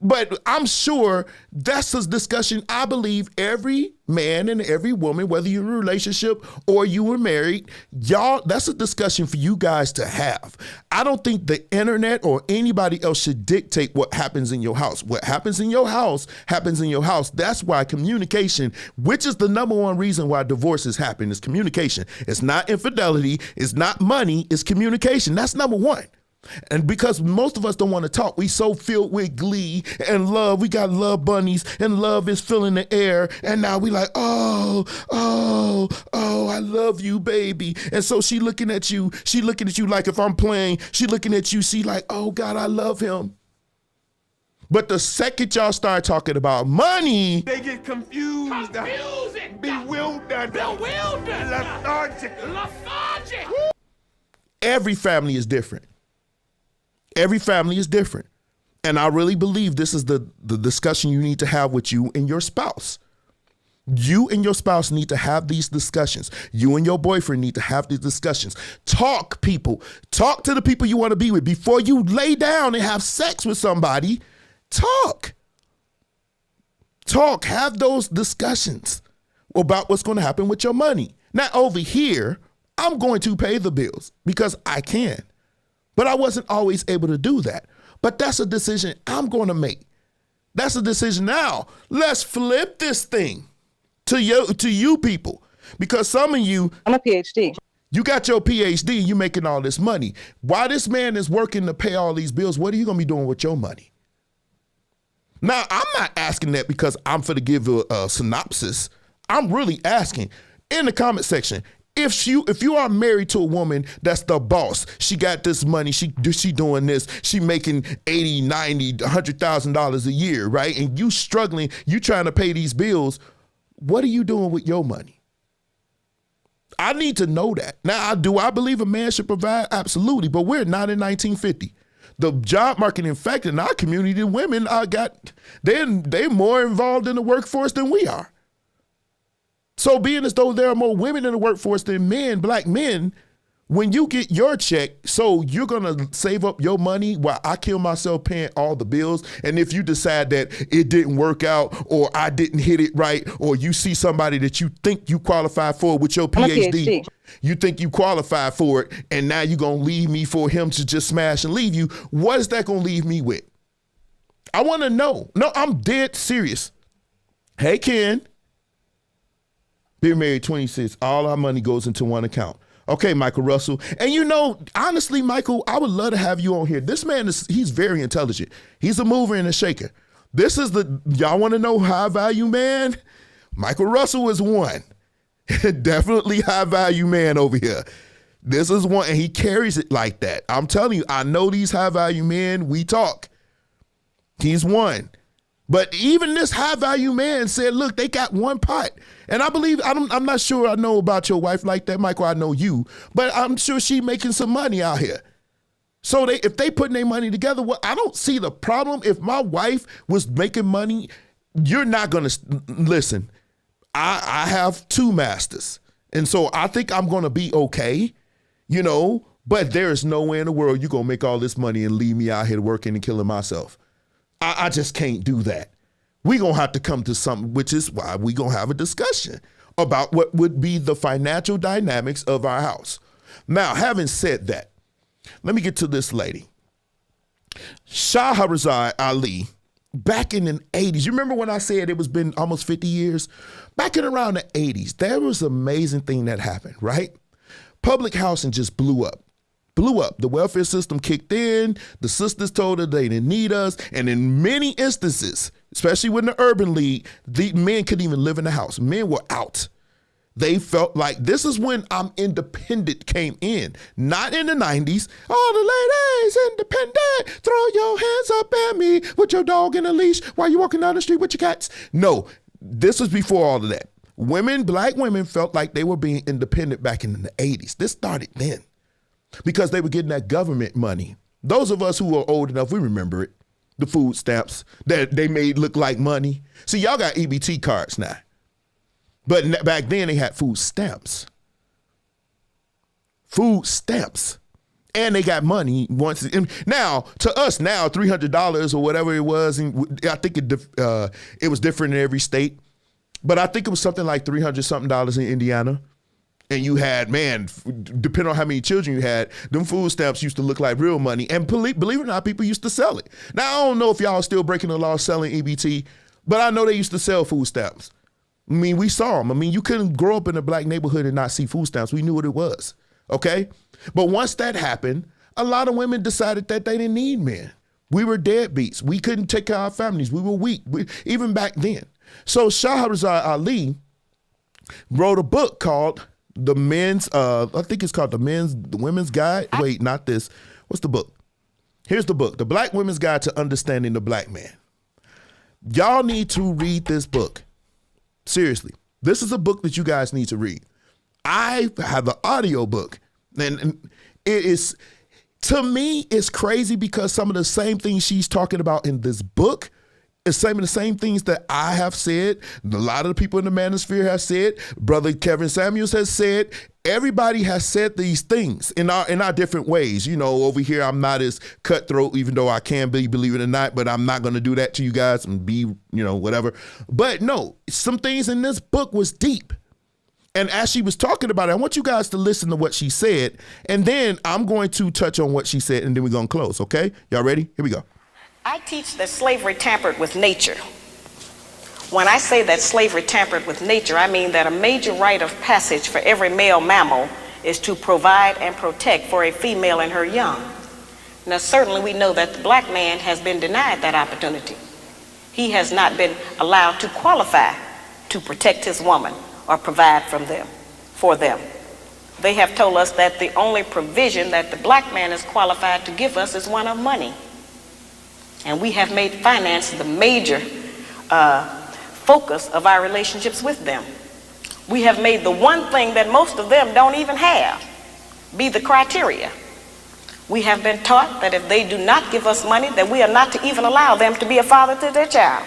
[SPEAKER 2] But I'm sure that's a discussion I believe every man and every woman, whether you're in a relationship or you were married, y'all, that's a discussion for you guys to have. I don't think the internet or anybody else should dictate what happens in your house. What happens in your house happens in your house. That's why communication, which is the number one reason why divorces happen, is communication. It's not infidelity. It's not money. It's communication. That's number one. And because most of us don't want to talk, we so filled with glee and love. We got love bunnies and love is filling the air. And now we like, oh, I love you, baby. And so she looking at you like if I'm playing, she looking at you, she like, oh God, I love him. But the second y'all start talking about money,
[SPEAKER 6] They get confused, bewildered, lethargic.
[SPEAKER 2] every family is different. Every family is different. And I really believe this is the discussion you need to have with you and your spouse. You and your spouse need to have these discussions. You and your boyfriend need to have these discussions. Talk, people. Talk to the people you want to be with. Before you lay down and have sex with somebody, talk. Talk. Have those discussions about what's going to happen with your money. Now, over here, I'm going to pay the bills because I can. But I wasn't always able to do that. But that's a decision I'm going to make. That's a decision now. Let's flip this thing to you people. Because some of you,
[SPEAKER 20] I'm a PhD.
[SPEAKER 2] You got your PhD, you making all this money. While this man is working to pay all these bills, what are you going to be doing with your money? Now, I'm not asking that because I'm for to give a synopsis. I'm really asking in the comment section, if you are married to a woman that's the boss, she got this money, she doing this, she making $80, $90, $100,000 a year, right? And you struggling, you trying to pay these bills. What are you doing with your money? I need to know that. Now, do I believe a man should provide? Absolutely, but we're not in 1950. The job market, in fact, in our community, women they're more involved in the workforce than we are. So being as though there are more women in the workforce than men, black men, when you get your check, so you're going to save up your money while I kill myself paying all the bills. And if you decide that it didn't work out or I didn't hit it right, or you see somebody that you think you qualify for with your PhD, you think you qualify for it, and now you're going to leave me for him to just smash and leave you, what is that going to leave me with? I want to know. No, I'm dead serious. Hey, Ken. Been married 26. All our money goes into one account. Okay, Michael Russell. And you know, honestly, Michael, I would love to have you on here. This man he's very intelligent. He's a mover and a shaker. This is y'all want to know high value man? Michael Russell is one. Definitely high value man over here. This is one, and he carries it like that. I'm telling you, I know these high value men, we talk. He's one. But even this high value man said, look, they got one pot. And I believe, I'm not sure I know about your wife like that, Michael. I know you, but I'm sure she making some money out here. So if they putting their money together, well, I don't see the problem. If my wife was making money, you're not going to, listen, I have two masters. And so I think I'm going to be okay, you know, but there is no way in the world you're going to make all this money and leave me out here working and killing myself. I just can't do that. We're going to have to come to something, which is why we're going to have a discussion about what would be the financial dynamics of our house. Now, having said that, let me get to this lady. Shahrazad Ali, back in the 80s, you remember when I said it was been almost 50 years? Back in around the 80s, there was an amazing thing that happened, right? Public housing just blew up. The welfare system kicked in. The sisters told her they didn't need us. And in many instances, especially with the Urban League, the men couldn't even live in the house. Men were out. They felt like this is when I'm Independent came in, not in the 90s. All the ladies independent, throw your hands up at me with your dog in a leash while you're walking down the street with your cats. No, this was before all of that. Black women felt like they were being independent back in the 80s. This started then because they were getting that government money. Those of us who are old enough, we remember it. The food stamps that they made look like money. See, y'all got EBT cards now. But back then they had food stamps. Food stamps. And they got money once. Now, to us now, $300 or whatever it was, and I think it was different in every state. But I think it was something like $300-something in Indiana. And you had, man, depending on how many children you had, them food stamps used to look like real money. And believe it or not, people used to sell it. Now, I don't know if y'all are still breaking the law selling EBT, but I know they used to sell food stamps. I mean, we saw them. I mean, you couldn't grow up in a black neighborhood and not see food stamps. We knew what it was, okay? But once that happened, a lot of women decided that they didn't need men. We were deadbeats. We couldn't take care of our families. We were weak, even back then. So Shahrazad Ali wrote a book called The Men's, I think it's called The Women's Guide. Wait, not this. What's the book? Here's the book, The Black Women's Guide to Understanding the Black Man. Y'all need to read this book. Seriously. This is a book that you guys need to read. I have the audio book. And it is, to me, it's crazy because some of the same things she's talking about in this book is some of the same things that I have said. A lot of the people in the manosphere have said. Brother Kevin Samuels has said. Everybody has said these things in our different ways. You know, over here, I'm not as cutthroat, even though I can be, believe it or not, but I'm not going to do that to you guys and be, whatever. But no, some things in this book was deep. And as she was talking about it, I want you guys to listen to what she said. And then I'm going to touch on what she said, and then we're going to close, okay? Y'all ready? Here we go.
[SPEAKER 19] I teach that slavery tampered with nature. When I say that slavery tampered with nature, I mean that a major rite of passage for every male mammal is to provide and protect for a female and her young. Now, certainly we know that the black man has been denied that opportunity. He has not been allowed to qualify to protect his woman or provide for them. They have told us that the only provision that the black man is qualified to give us is one of money. And we have made finance the major focus of our relationships with them. We have made the one thing that most of them don't even have be the criteria. We have been taught that if they do not give us money, that we are not to even allow them to be a father to their child.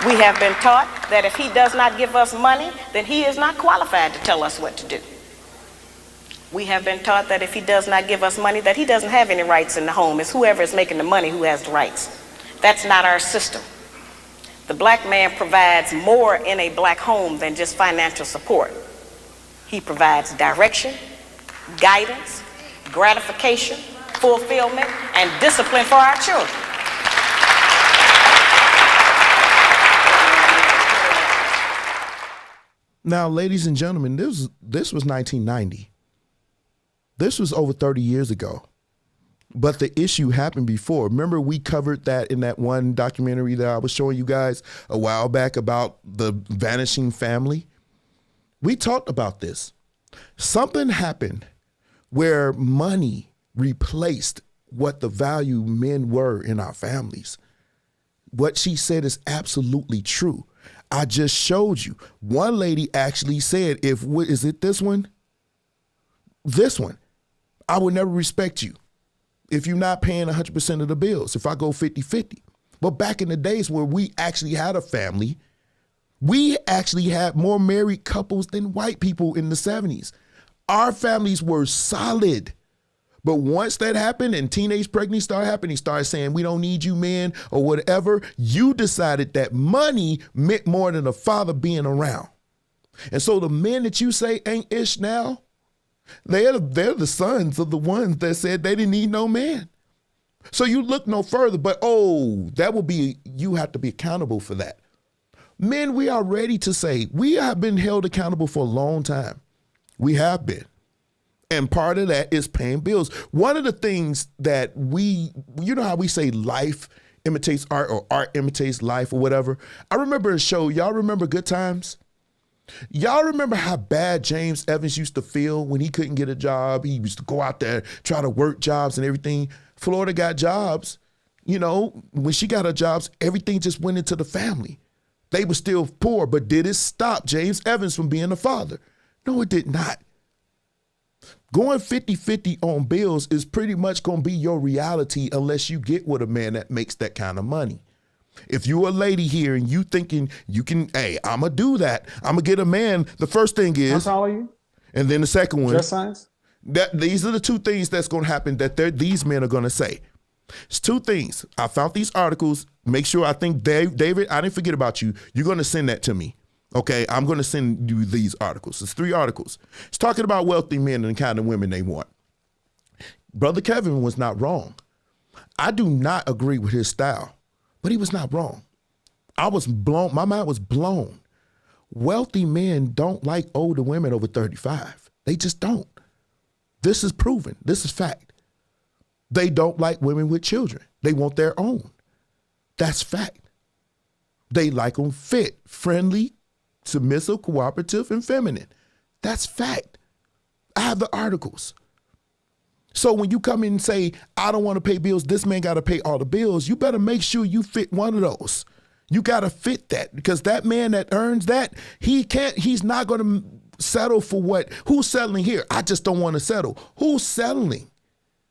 [SPEAKER 19] We have been taught that if he does not give us money, then he is not qualified to tell us what to do. We have been taught that if he does not give us money, that he doesn't have any rights in the home. It's whoever is making the money who has the rights. That's not our system. The black man provides more in a black home than just financial support. He provides direction, guidance, gratification, fulfillment, and discipline for our children.
[SPEAKER 2] Now, ladies and gentlemen, this was 1990. This was over 30 years ago. But the issue happened before. Remember, we covered that in that one documentary that I was showing you guys a while back about the vanishing family. We talked about this. Something happened where money replaced what the value men were in our families. What she said is absolutely true. I just showed you. One lady actually said, is it this one? This one. I would never respect you if you're not paying 100% of the bills, if I go 50-50. But back in the days where we actually had a family, we actually had more married couples than white people in the 70s. Our families were solid. But once that happened and teenage pregnancy started happening, started saying, we don't need you men or whatever, you decided that money meant more than a father being around. And so the men that you say ain't ish now, they're the sons of the ones that said they didn't need no man. So you look no further, but you have to be accountable for that. Men, we are ready to say we have been held accountable for a long time. We have been. And part of that is paying bills. One of the things that you know how we say life imitates art or art imitates life or whatever. I remember a show, y'all remember Good Times? Y'all remember how bad James Evans used to feel when he couldn't get a job? He used to go out there, try to work jobs and everything. Florida got jobs. You know, when she got her jobs, everything just went into the family. They were still poor, but did it stop James Evans from being a father? No, it did not. Going 50-50 on bills is pretty much going to be your reality unless you get with a man that makes that kind of money. If you're a lady here and you thinking you can, hey, I'm going to do that. I'm going to get a man. The first thing is.
[SPEAKER 21] How tall are you?
[SPEAKER 2] And then the second one.
[SPEAKER 21] Dress size?
[SPEAKER 2] These are the two things that's going to happen that these men are going to say. It's two things. I found these articles. Make sure, I think, David, I didn't forget about you. You're going to send that to me. Okay, I'm going to send you these articles. It's 3 articles. It's talking about wealthy men and the kind of women they want. Brother Kevin was not wrong. I do not agree with his style, but he was not wrong. I was blown. My mind was blown. Wealthy men don't like older women over 35. They just don't. This is proven. This is fact. They don't like women with children. They want their own. That's fact. They like them fit, friendly, submissive, cooperative, and feminine. That's fact. I have the articles. So when you come in and say, I don't want to pay bills, this man got to pay all the bills, you better make sure you fit one of those. You got to fit that, because that man that earns that, he's not going to settle for what, who's settling here? I just don't want to settle. Who's settling?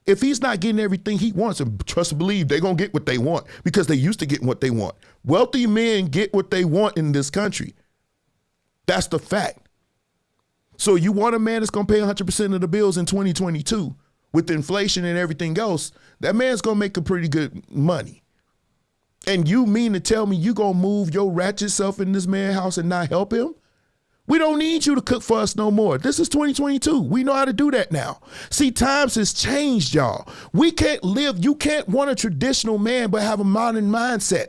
[SPEAKER 2] If he's not getting everything he wants, and trust and believe they're going to get what they want because they used to get what they want. Wealthy men get what they want in this country. That's the fact. So you want a man that's going to pay 100% of the bills in 2022 with inflation and everything else, that man's going to make a pretty good money. And you mean to tell me you going to move your ratchet self in this man's house and not help him? We don't need you to cook for us no more. This is 2022. We know how to do that now. See, times has changed, y'all. We can't live, you can't want a traditional man but have a modern mindset.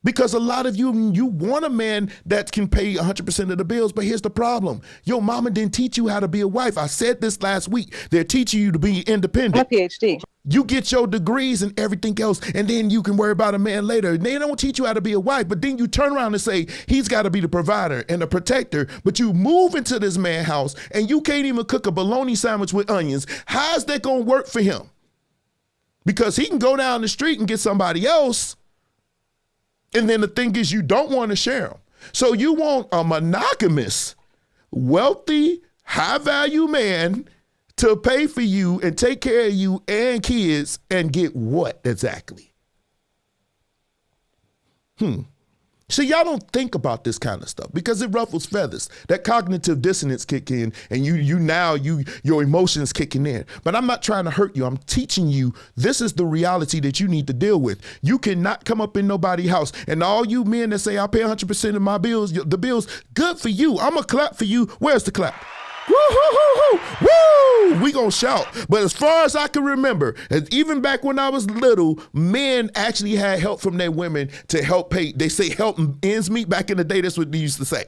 [SPEAKER 2] Because a lot of you want a man that can pay 100% of the bills, but here's the problem. Your mama didn't teach you how to be a wife. I said this last week. They're teaching you to be independent.
[SPEAKER 20] I'm a PhD.
[SPEAKER 2] You get your degrees and everything else, and then you can worry about a man later. They don't teach you how to be a wife, but then you turn around and say, he's got to be the provider and the protector, but you move into this man's house, and you can't even cook a bologna sandwich with onions. How's that going to work for him? Because he can go down the street and get somebody else. And then the thing is, you don't want to share them. So you want a monogamous, wealthy, high-value man to pay for you and take care of you and kids and get what exactly? See, y'all don't think about this kind of stuff because it ruffles feathers. That cognitive dissonance kick in, and your emotions kicking in. But I'm not trying to hurt you. I'm teaching you this is the reality that you need to deal with. You cannot come up in nobody's house, and all you men that say I pay 100% of my bills, the bills, good for you. I'm gonna clap for you. Where's the clap? Woo! We gonna shout. But as far as I can remember, even back when I was little, men actually had help from their women to help pay. They say help ends meet. Back in the day, that's what they used to say.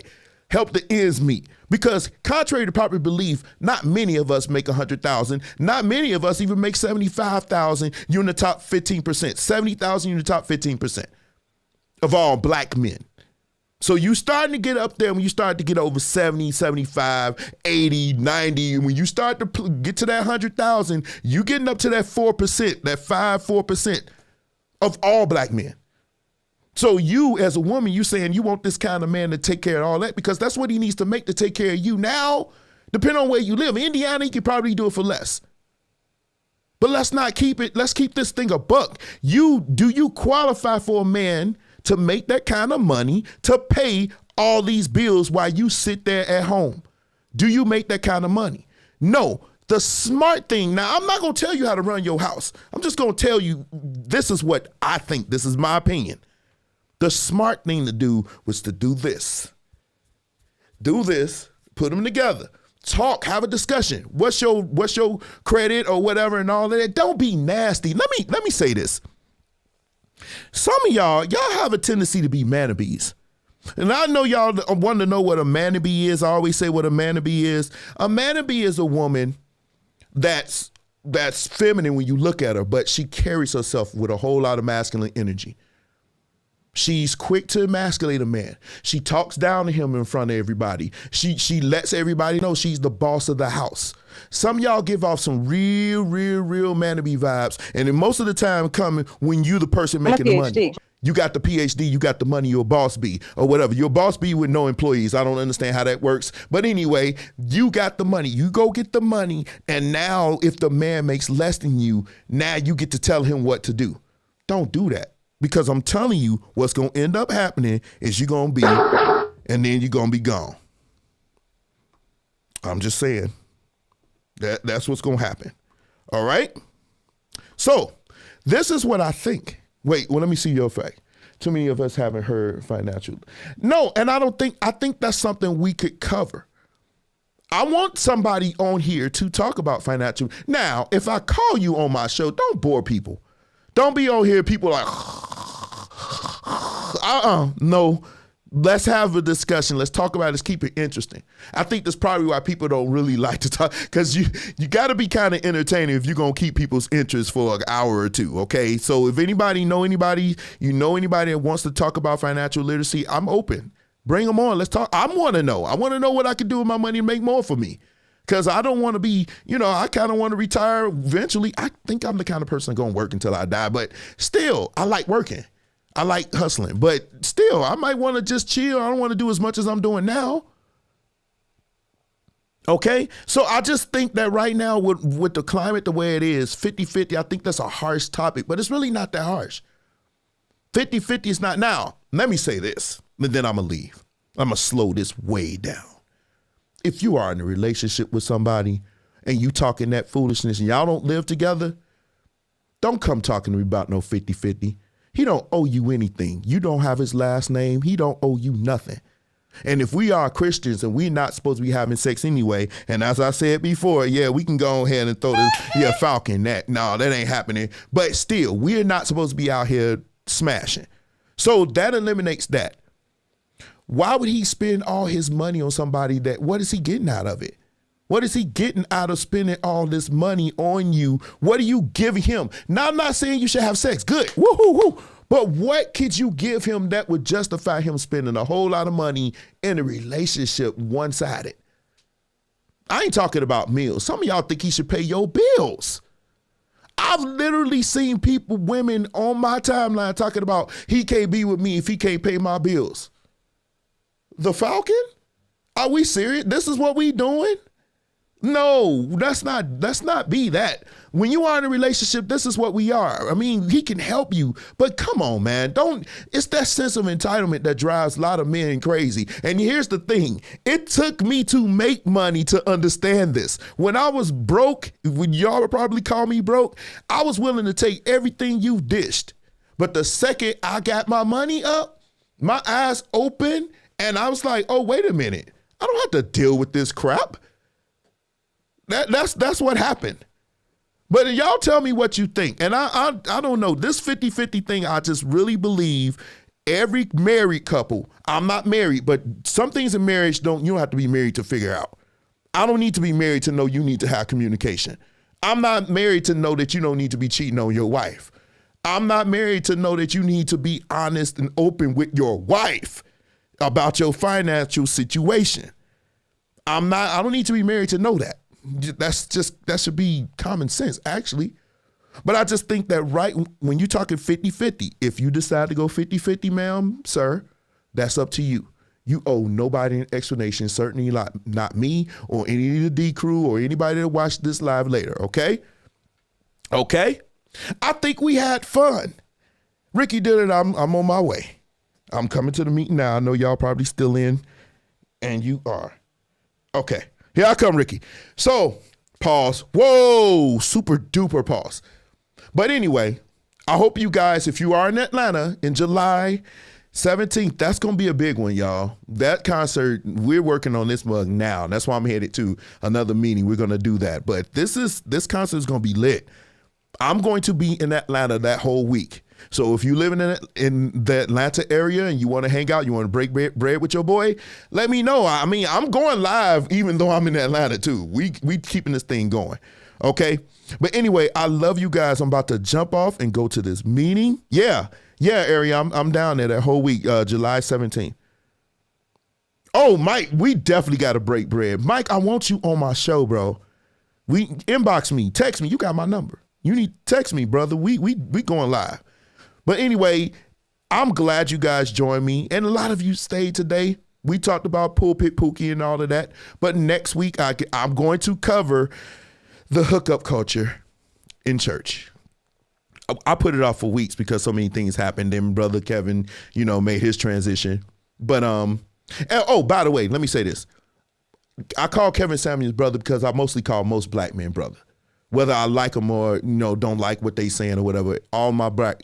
[SPEAKER 2] Help the ends meet. Because contrary to popular belief, not many of us make 100,000. Not many of us even make 75,000. You're in the top 15%. 70,000, you're in the top 15% of all black men. So you starting to get up there when you start to get over 70, 75, 80, 90. And when you start to get to that 100,000, you getting up to that 4%, that 4% of all black men. So you as a woman, you saying you want this kind of man to take care of all that because that's what he needs to make to take care of you. Now, depending on where you live, in Indiana, he could probably do it for less. But let's not keep it. Let's keep this thing a buck. Do you qualify for a man to make that kind of money to pay all these bills while you sit there at home? Do you make that kind of money? No. The smart thing, now I'm not going to tell you how to run your house. I'm just going to tell you this is what I think. This is my opinion. The smart thing to do was to do this. Do this, put them together. Talk, have a discussion. What's your credit or whatever and all of that? Don't be nasty. Let me say this. Some of y'all have a tendency to be man-a-bees. And I know y'all want to know what a man-a-bee is. I always say what a man-a-bee is. A man-a-bee is a woman that's feminine when you look at her, but she carries herself with a whole lot of masculine energy. She's quick to emasculate a man. She talks down to him in front of everybody. She lets everybody know she's the boss of the house. Some of y'all give off some real man-to-be vibes, and then most of the time coming when you the person making the money. You got the PhD, you got the money, you're a boss bee or whatever. You're a boss bee with no employees. I don't understand how that works. But anyway, you got the money. You go get the money, and now if the man makes less than you, now you get to tell him what to do. Don't do that. Because I'm telling you, what's going to end up happening is you're going to be, and then you're going to be gone. I'm just saying. That's what's going to happen. All right? So, this is what I think. Wait, well, let me see your fact. Too many of us haven't heard financial. No, and I think that's something we could cover. I want somebody on here to talk about financial. Now, if I call you on my show, don't bore people. Don't be on here, people like, no. Let's have a discussion. Let's talk about it. Let's keep it interesting. I think that's probably why people don't really like to talk, because you got to be kind of entertaining if you're going to keep people's interest for an hour or two, okay? So if anybody that wants to talk about financial literacy, I'm open. Bring them on. Let's talk. I want to know what I can do with my money and make more for me. Because I don't want to be, I kind of want to retire eventually. I think I'm the kind of person going to work until I die. But still, I like working. I like hustling. But still, I might want to just chill. I don't want to do as much as I'm doing now. Okay? So I just think that right now with the climate the way it is, 50-50, I think that's a harsh topic. But it's really not that harsh. 50-50 is not. Now, let me say this, and then I'm going to leave. I'm going to slow this way down. If you are in a relationship with somebody and you talking that foolishness and y'all don't live together, don't come talking to me about no 50-50. He don't owe you anything. You don't have his last name. He don't owe you nothing. And if we are Christians and we're not supposed to be having sex anyway, and as I said before, yeah, we can go ahead and throw this, Falcon that. No, that ain't happening. But still, we're not supposed to be out here smashing. So that eliminates that. Why would he spend all his money on somebody what is he getting out of it? What is he getting out of spending all this money on you? What are you giving him? Now, I'm not saying you should have sex. Good. Woo-hoo-hoo. But what could you give him that would justify him spending a whole lot of money in a relationship one-sided? I ain't talking about meals. Some of y'all think he should pay your bills. I've literally seen women on my timeline talking about he can't be with me if he can't pay my bills. The Falcon? Are we serious? This is what we doing? No, let's not be that. When you are in a relationship, this is what we are. I mean, he can help you, but come on, man. It's that sense of entitlement that drives a lot of men crazy. And here's the thing. It took me to make money to understand this. When I was broke, when y'all would probably call me broke, I was willing to take everything you've dished. But the second I got my money up, my eyes open, and I was like, oh, wait a minute. I don't have to deal with this crap. That's what happened. But y'all tell me what you think. And I don't know. This 50-50 thing, I just really believe every married couple, I'm not married, but some things in marriage you don't have to be married to figure out. I don't need to be married to know you need to have communication. I'm not married to know that you don't need to be cheating on your wife. I'm not married to know that you need to be honest and open with your wife about your financial situation. I don't need to be married to know that. That should be common sense, actually. But I just think that right when you're talking 50-50, if you decide to go 50-50, ma'am, sir, that's up to you. You owe nobody an explanation, certainly not me or any of the D crew or anybody that watched this live later, okay? Okay? I think we had fun. Ricky did it. I'm on my way. I'm coming to the meeting now. I know y'all probably still in, and you are. Okay, here I come, Ricky. So, pause. Whoa, super duper pause. But anyway, I hope you guys, if you are in Atlanta in July 17th, that's going to be a big one, y'all. That concert, we're working on this mug now. That's why I'm headed to another meeting. We're going to do that. But this concert is going to be lit. I'm going to be in Atlanta that whole week. So if you live in the Atlanta area and you want to hang out, you want to break bread with your boy, let me know. I mean, I'm going live even though I'm in Atlanta too. We keeping this thing going, okay? But anyway, I love you guys. I'm about to jump off and go to this meeting. Yeah, Yeah, Ari, I'm down there that whole week, July 17th. Oh, Mike, we definitely got to break bread. Mike, I want you on my show, bro. We inbox me, text me. You got my number. You need to text me, brother. We going live. But anyway, I'm glad you guys joined me, and a lot of you stayed today. We talked about pulpit Pookie and all of that. But next week, I'm going to cover the hookup culture in church. I put it off for weeks because so many things happened. Then brother Kevin, made his transition. But by the way, let me say this. I call Kevin Samuel's brother because I mostly call most black men brother. Whether I like them or don't like what they saying or whatever. All my black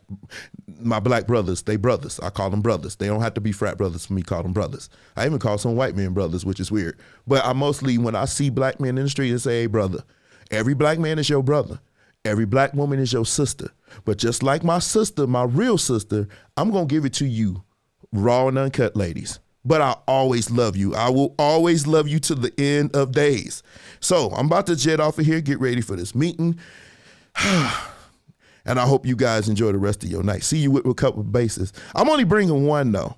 [SPEAKER 2] brothers, they brothers. I call them brothers. They don't have to be frat brothers for me. Call them brothers. I even call some white men brothers, which is weird. But I mostly, when I see black men in the street, I say, hey brother. Every black man is your brother. Every black woman is your sister. But just like my sister, my real sister, I'm going to give it to you, raw and uncut ladies. But I always love you. I will always love you to the end of days. So I'm about to jet off of here, get ready for this meeting. And I hope you guys enjoy the rest of your night. See you with a couple of bases. I'm only bringing one, though.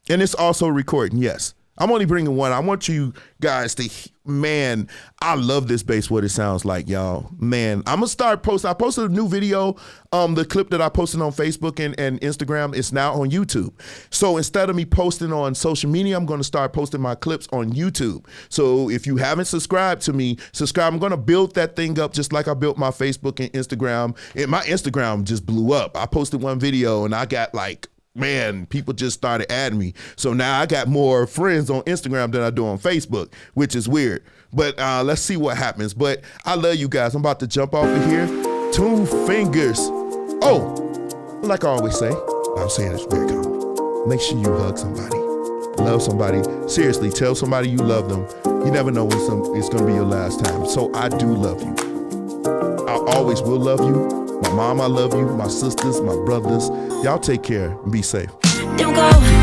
[SPEAKER 2] And it's also recording, yes. I'm only bringing one. I want you guys to, man, I love this bass, what it sounds like, y'all. Man, I'm going to start posting. I posted a new video, the clip that I posted on Facebook and Instagram is now on YouTube. So instead of me posting on social media, I'm going to start posting my clips on YouTube. So if you haven't subscribed to me, subscribe. I'm going to build that thing up just like I built my Facebook and Instagram. And my Instagram just blew up. I posted one video and I got man, people just started adding me. So now I got more friends on Instagram than I do on Facebook, which is weird. But let's see what happens. But I love you guys. I'm about to jump off of here. 2 fingers. Oh, like I always say, I'm saying this very calmly. Make sure you hug somebody. Love somebody. Seriously, tell somebody you love them. You never know when it's going to be your last time. So I do love you. I always will love you. My mom, I love you. My sisters, my brothers. Y'all take care and be safe.
[SPEAKER 21] Don't go.